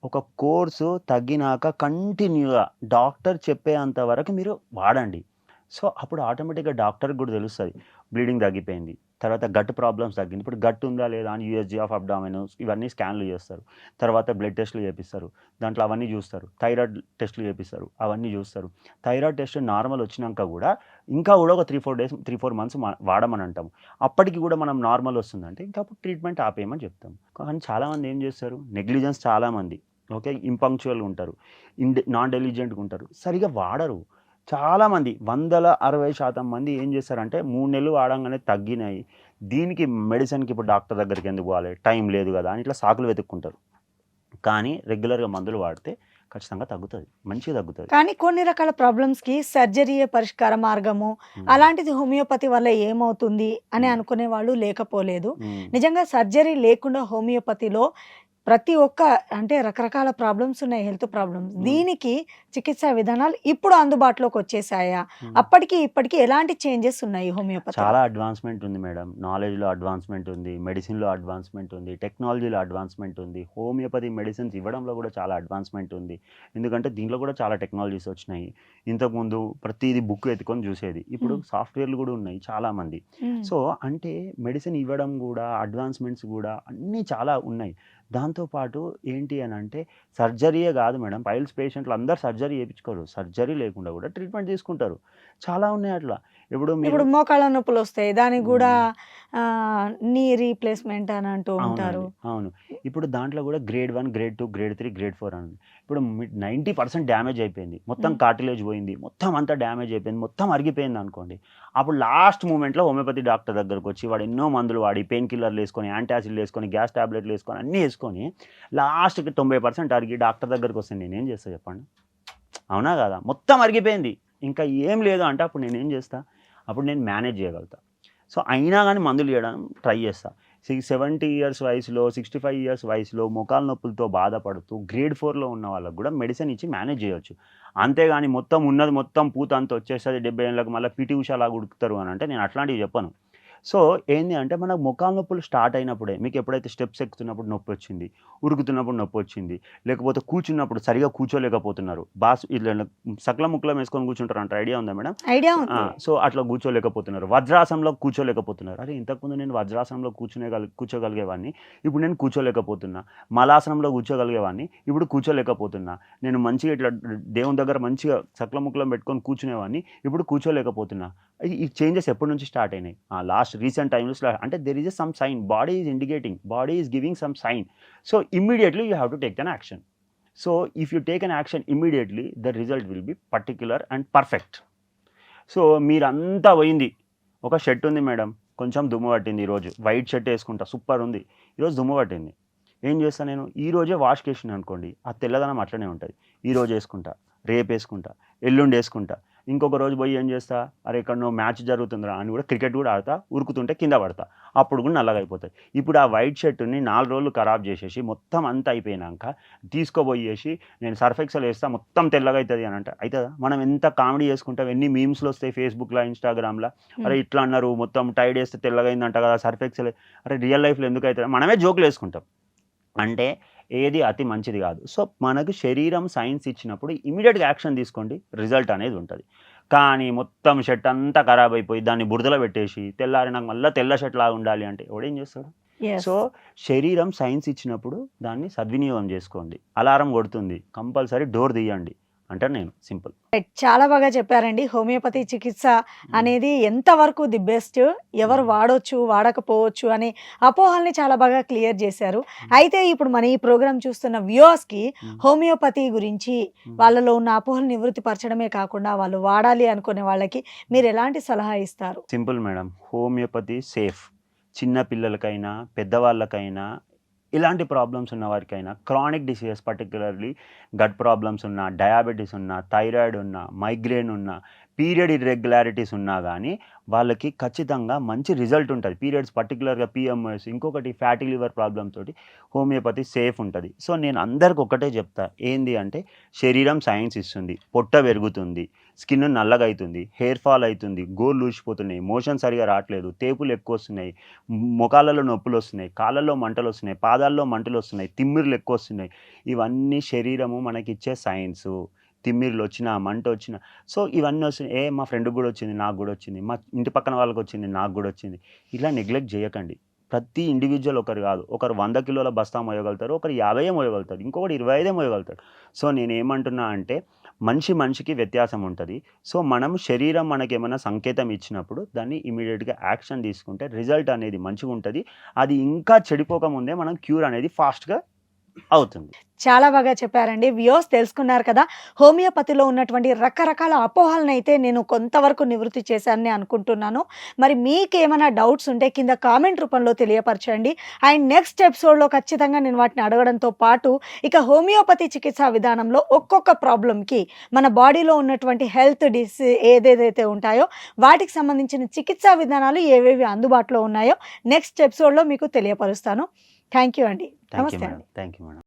ఒక కోర్సు తగ్గినాక కంటిన్యూగా డాక్టర్ చెప్పేంత వరకు మీరు వాడండి. సో అప్పుడు ఆటోమేటిక్గా డాక్టర్కి కూడా తెలుస్తుంది బ్లీడింగ్ తగ్గిపోయింది, తర్వాత గట్ ప్రాబ్లమ్స్ తగ్గింది, ఇప్పుడు గట్ ఉందా లేదా అని యూఎస్జీ ఆఫ్ అబ్డామిన్ ఇవన్నీ స్కాన్లు చేస్తారు, తర్వాత బ్లడ్ టెస్ట్లు చేపిస్తారు, దాంట్లో అవన్నీ చూస్తారు, థైరాయిడ్ టెస్ట్లు చేపిస్తారు, అవన్నీ చూస్తారు. థైరాయిడ్ టెస్ట్ నార్మల్ వచ్చినాక కూడా ఇంకా కూడా ఒక 3-4 మంత్స్ వాడమని అంటాము. అప్పటికి కూడా మనం నార్మల్ వస్తుందంటే ఇంకా అప్పుడు ట్రీట్మెంట్ ఆపేయమని చెప్తాం. కానీ చాలామంది ఏం చేస్తారు, నెగ్లిజెన్స్ చాలామంది, ఓకే, ఇంపంక్చువల్గా ఉంటారు, నాన్ డెలిజెంట్గా ఉంటారు, సరిగా వాడరు. చాలామంది 160% మంది ఏం చేస్తారంటే 3 నెలలు వాడంగానే తగ్గినాయి, దీనికి మెడిసిన్కి ఇప్పుడు డాక్టర్ దగ్గరికి ఎందుకు పోవాలి, టైం లేదు కదా అని ఇట్లా సాకులు వెతుక్కుంటారు. కానీ రెగ్యులర్గా మందులు వాడితే ఖచ్చితంగా తగ్గుతుంది, మంచిగా తగ్గుతుంది. కానీ కొన్ని రకాల ప్రాబ్లమ్స్కి సర్జరీయే పరిష్కార మార్గము, అలాంటిది హోమియోపతి వల్ల ఏమవుతుంది అని అనుకునే వాళ్ళు లేకపోలేదు. నిజంగా సర్జరీ లేకుండా హోమియోపతిలో ప్రతి ఒక్క అంటే రకరకాల ప్రాబ్లమ్స్ ఉన్నాయి, హెల్త్ ప్రాబ్లమ్స్, దీనికి చికిత్సా విధానాలు ఇప్పుడు అందుబాటులోకి వచ్చేసాయా? అప్పటికి ఇప్పటికి ఎలాంటి చేంజెస్ ఉన్నాయి హోమియోపతి? చాలా అడ్వాన్స్మెంట్ ఉంది మేడం, నాలెడ్జ్లో అడ్వాన్స్మెంట్ ఉంది, మెడిసిన్లో అడ్వాన్స్మెంట్ ఉంది, టెక్నాలజీలో అడ్వాన్స్మెంట్ ఉంది, హోమియోపతి మెడిసిన్స్ ఇవ్వడంలో కూడా చాలా అడ్వాన్స్మెంట్ ఉంది. ఎందుకంటే దీంట్లో కూడా చాలా టెక్నాలజీస్ వచ్చినాయి. ఇంతకుముందు ప్రతిదీ బుక్ ఎత్తుకొని చూసేది, ఇప్పుడు సాఫ్ట్వేర్లు కూడా ఉన్నాయి చాలామంది. సో అంటే మెడిసిన్ ఇవ్వడం కూడా అడ్వాన్స్మెంట్స్ కూడా అన్నీ చాలా ఉన్నాయి. దాంతోపాటు ఏంటి అని అంటే సర్జరీయే కాదు మేడం, పైల్స్ పేషెంట్లు అందరు సర్జరీ చేయించుకోరు, సర్జరీ లేకుండా కూడా ట్రీట్మెంట్ తీసుకుంటారు, చాలా ఉన్నాయి అట్లా. ఇప్పుడు మోకాళ్ళ నొప్పులు వస్తాయి, దానికి కూడా నీ రీప్లేస్మెంట్ అని అంటూ ఉంటారు. అవును, ఇప్పుడు దాంట్లో కూడా గ్రేడ్ 1, గ్రేడ్ 2, గ్రేడ్ 3, గ్రేడ్ 4 అని. ఇప్పుడు 90% డ్యామేజ్ అయిపోయింది, మొత్తం కార్టిలేజ్ పోయింది, మొత్తం అంతా డ్యామేజ్ అయిపోయింది, మొత్తం అరిగిపోయింది అనుకోండి. అప్పుడు లాస్ట్ మూమెంట్లో హోమియోపతి డాక్టర్ దగ్గరకు వచ్చి వాడు ఎన్నో మందులు వాడి, పెయిన్ కిల్లర్లు వేసుకొని, యాంటాసిడ్లు వేసుకొని, గ్యాస్ టాబ్లెట్లు వేసుకొని, అన్నీ వేసుకొని లాస్ట్కి 90% అరిగి డాక్టర్ దగ్గరకు వస్తే నేనేం చేస్తా చెప్పండి? అవునా కదా, మొత్తం అరిగిపోయింది, ఇంకా ఏం లేదు అంటే అప్పుడు నేనేం చేస్తా, అప్పుడు నేను మేనేజ్ చేయగలుగుతా. సో అయినా కానీ మందులు ఇవ్వడం ట్రై చేస్తా. 70 ఇయర్స్ వయసులో, 65 ఇయర్స్ వయసులో మోకాళ్ళ నొప్పులతో బాధపడుతూ గ్రేడ్ 4లో ఉన్న వాళ్ళకు కూడా మెడిసిన్ ఇచ్చి మేనేజ్ చేయొచ్చు. అంతేగాని మొత్తం ఉన్నది మొత్తం పూత అంతా వచ్చేస్తుంది 70 ఏళ్ళకి మళ్ళీ పిటి ఉష లాగా ఉడుకుతారు అని అంటే నేను అట్లాంటివి చెప్పను. సో ఏంది అంటే మనకు మోకాళ్ళ నొప్పులు స్టార్ట్ అయినప్పుడే, మీకు ఎప్పుడైతే స్టెప్స్ ఎక్కుతున్నప్పుడు నొప్పి వచ్చింది, ఉరుకుతున్నప్పుడు నొప్పి వచ్చింది, లేకపోతే కూర్చున్నప్పుడు సరిగా కూర్చోలేకపోతున్నారు, ఇట్లా సకల ముక్కలం వేసుకొని కూర్చుంటారు అంటే ఐడియా ఉందా మేడం? ఐడియా. సో అట్లా కూర్చోలేకపోతున్నారు, వజ్రాసనంలో కూర్చోలేకపోతున్నారు. అరే ఇంతకుముందు నేను వజ్రాసనంలో కూర్చోగలిగేవాడిని, ఇప్పుడు నేను కూర్చోలేకపోతున్నా. మలాసనంలో కూర్చోగలిగేవాడిని, ఇప్పుడు కూర్చోలేకపోతున్నా. నేను మంచిగా ఇట్లా దేవుని దగ్గర మంచిగా సకల ముక్కలం పెట్టుకొని కూర్చునేవాడిని, ఇప్పుడు కూర్చోలేకపోతున్నా. ఈ చేంజెస్ ఎప్పటి నుంచి స్టార్ట్ అయినాయి? లాస్ట్ రీసెంట్ టైమ్స్ అంటే there is some sign, body is indicating, body is giving some sign. So immediately you have to take an action. So if you take an action immediately the result will be particular and perfect. So మీరంతా పోయింది, ఒక షర్ట్ ఉంది మేడం, కొంచెం దుమ్ము పట్టింది, ఈరోజు వైట్ షర్ట్ వేసుకుంటా సూపర్ ఉంది, ఈరోజు దుమ్ము పట్టింది, ఏం చేస్తాను నేను, ఈరోజే వాష్కి వేసిన అనుకోండి, ఆ తెల్లదనం అట్లనే ఉంటుంది, ఈరోజు వేసుకుంటా, రేపు వేసుకుంటా, ఎల్లుండి వేసుకుంటా, ఇంకొక రోజు పోయి ఏం చేస్తా, అరే ఎక్కడనో మ్యాచ్ జరుగుతుందిరా అని కూడా క్రికెట్ కూడా ఆడతా, ఉరుకుతుంటే కింద పడతా, అప్పుడు కూడా నల్లగా అయిపోతాయి. ఇప్పుడు ఆ వైట్ షర్ట్ని 4 రోజులు ఖరాబ్ చేసేసి మొత్తం అంతా అయిపోయినాక తీసుకోబోయేసి నేను సర్ఫ్ ఎక్సెల్ వేస్తా మొత్తం తెల్లగా అవుతుంది అని అంటే అవుతుందా? మనం ఎంత కామెడీ చేసుకుంటాం, ఎన్ని మీమ్స్లో వస్తాయి ఫేస్బుక్లో, ఇన్స్టాగ్రామ్లో, అరే ఇట్లా అన్నారు మొత్తం టైడ్ వేస్తే తెల్లగా అయిందంట కదా సర్ఫ్ ఎక్సెల్, అరే రియల్ లైఫ్లో ఎందుకు అవుతుంది, మనమే జోకులు వేసుకుంటాం. అంటే ఏది అతి మంచిది కాదు. సో మనకు శరీరం సైన్స్ ఇచ్చినప్పుడు ఇమీడియట్గా యాక్షన్ తీసుకోండి, రిజల్ట్ అనేది ఉంటుంది. కానీ మొత్తం షర్ట్ అంతా ఖరాబ్ అయిపోయి దాన్ని బురదలో పెట్టేసి తెల్లారి నాకు మళ్ళీ తెల్ల షర్ట్ లాగా ఉండాలి అంటే ఎవడేం చేస్తాడు? సో శరీరం సైన్స్ ఇచ్చినప్పుడు దాన్ని సద్వినియోగం చేసుకోండి. అలారం కొడుతుంది, కంపల్సరీ డోర్ తీయండి అంటాను నేను, సింపుల్. చాలా బాగా చెప్పారండి. హోమియోపతి చికిత్స అనేది ఎంతవరకు ది బెస్ట్, ఎవరు వాడొచ్చు వాడకపోవచ్చు అనే అపోహల్ని చాలా బాగా క్లియర్ చేశారు. అయితే ఇప్పుడు మన ఈ ప్రోగ్రామ్ చూస్తున్న వ్యూవర్స్కి హోమియోపతి గురించి వాళ్ళలో ఉన్న అపోహలు నివృత్తి పరచడమే కాకుండా వాళ్ళు వాడాలి అనుకునే వాళ్ళకి మీరు ఎలాంటి సలహా ఇస్తారు? Simple madam, homeopathy safe. చిన్న పిల్లలకైనా పెద్దవాళ్ళకైనా ఇలాంటి ప్రాబ్లమ్స్ ఉన్న వారికైనా, chronic diseases particularly gut problems ఉన్నా, డయాబెటీస్ ఉన్నా, థైరాయిడ్ ఉన్నా, మైగ్రేన్ ఉన్నా, పీరియడ్ ఇర్రెగ్యులారిటీస్ ఉన్నా కానీ వాళ్ళకి ఖచ్చితంగా మంచి రిజల్ట్ ఉంటుంది. పీరియడ్స్ పర్టికులర్గా పిఎంఎస్, ఇంకొకటి ఫ్యాటీ లివర్ ప్రాబ్లమ్ తోటి హోమియోపతి సేఫ్ ఉంటుంది. సో నేను అందరికి ఒకటే చెప్తా, ఏంది అంటే శరీరం సైన్స్ ఇస్తుంది, పొట్ట పెరుగుతుంది, స్కిన్ నల్లగా అవుతుంది, హెయిర్ ఫాల్ అవుతుంది, గోర్లు ఊసిపోతున్నాయి, మోషన్ సరిగా రావట్లేదు, తేపులు ఎక్కువ వస్తున్నాయి, మొకాళ్ళలో నొప్పులు వస్తున్నాయి, కాళ్ళల్లో మంటలు వస్తున్నాయి, పాదాల్లో మంటలు వస్తున్నాయి, తిమ్మిర్లు ఎక్కువ వస్తున్నాయి. ఇవన్నీ శరీరము మనకిచ్చే సైన్సు. తిమ్మిర్లు వచ్చినా, మంట వచ్చినా, సో ఇవన్నీ వస్తున్నాయి. మా ఫ్రెండ్కి కూడా వచ్చింది, నాకు కూడా వచ్చింది, మా ఇంటి పక్కన వాళ్ళకి వచ్చింది, నాకు కూడా వచ్చింది. ఇలా నెగ్లెక్ట్ చేయకండి. ప్రతి ఇండివిజువల్ ఒకరు కాదు, ఒకరు 100 కిలోల బస్తా మోయగలుగుతారు, ఒకరు 50 మోయగలుగుతారు, ఇంకొకటి 25 మోయగలుగుతారు. సో నేను ఏమంటున్నా అంటే మనిషికి వ్యత్యాసం ఉంటుంది. సో మనం శరీరం మనకి ఏమైనా సంకేతం ఇచ్చినప్పుడు దాన్ని ఇమీడియట్గా యాక్షన్ తీసుకుంటే రిజల్ట్ అనేది మంచిగా ఉంటుంది. అది ఇంకా చెడిపోకముందే మనం క్యూర్ అనేది ఫాస్ట్గా అవుతుంది. చాలా బాగా చెప్పారండి. వ్యూస్ తెలుసుకున్నారు కదా, హోమియోపతిలో ఉన్నటువంటి రకరకాల అపోహలను అయితే నేను కొంతవరకు నివృత్తి చేశానని అనుకుంటున్నాను. మరి మీకేమైనా డౌట్స్ ఉంటే కింద కామెంట్ రూపంలో తెలియపరచండి. అండ్ నెక్స్ట్ ఎపిసోడ్లో ఖచ్చితంగా నేను వాటిని అడగడంతో పాటు ఇక హోమియోపతి చికిత్సా విధానంలో ఒక్కొక్క ప్రాబ్లంకి మన బాడీలో ఉన్నటువంటి హెల్త్ ఏదేదైతే ఉంటాయో వాటికి సంబంధించిన చికిత్సా విధానాలు ఏవేవి అందుబాటులో ఉన్నాయో నెక్స్ట్ ఎపిసోడ్లో మీకు తెలియపరుస్తాను. థ్యాంక్ యూ అండి. నమస్తే అండి. Thank you madam.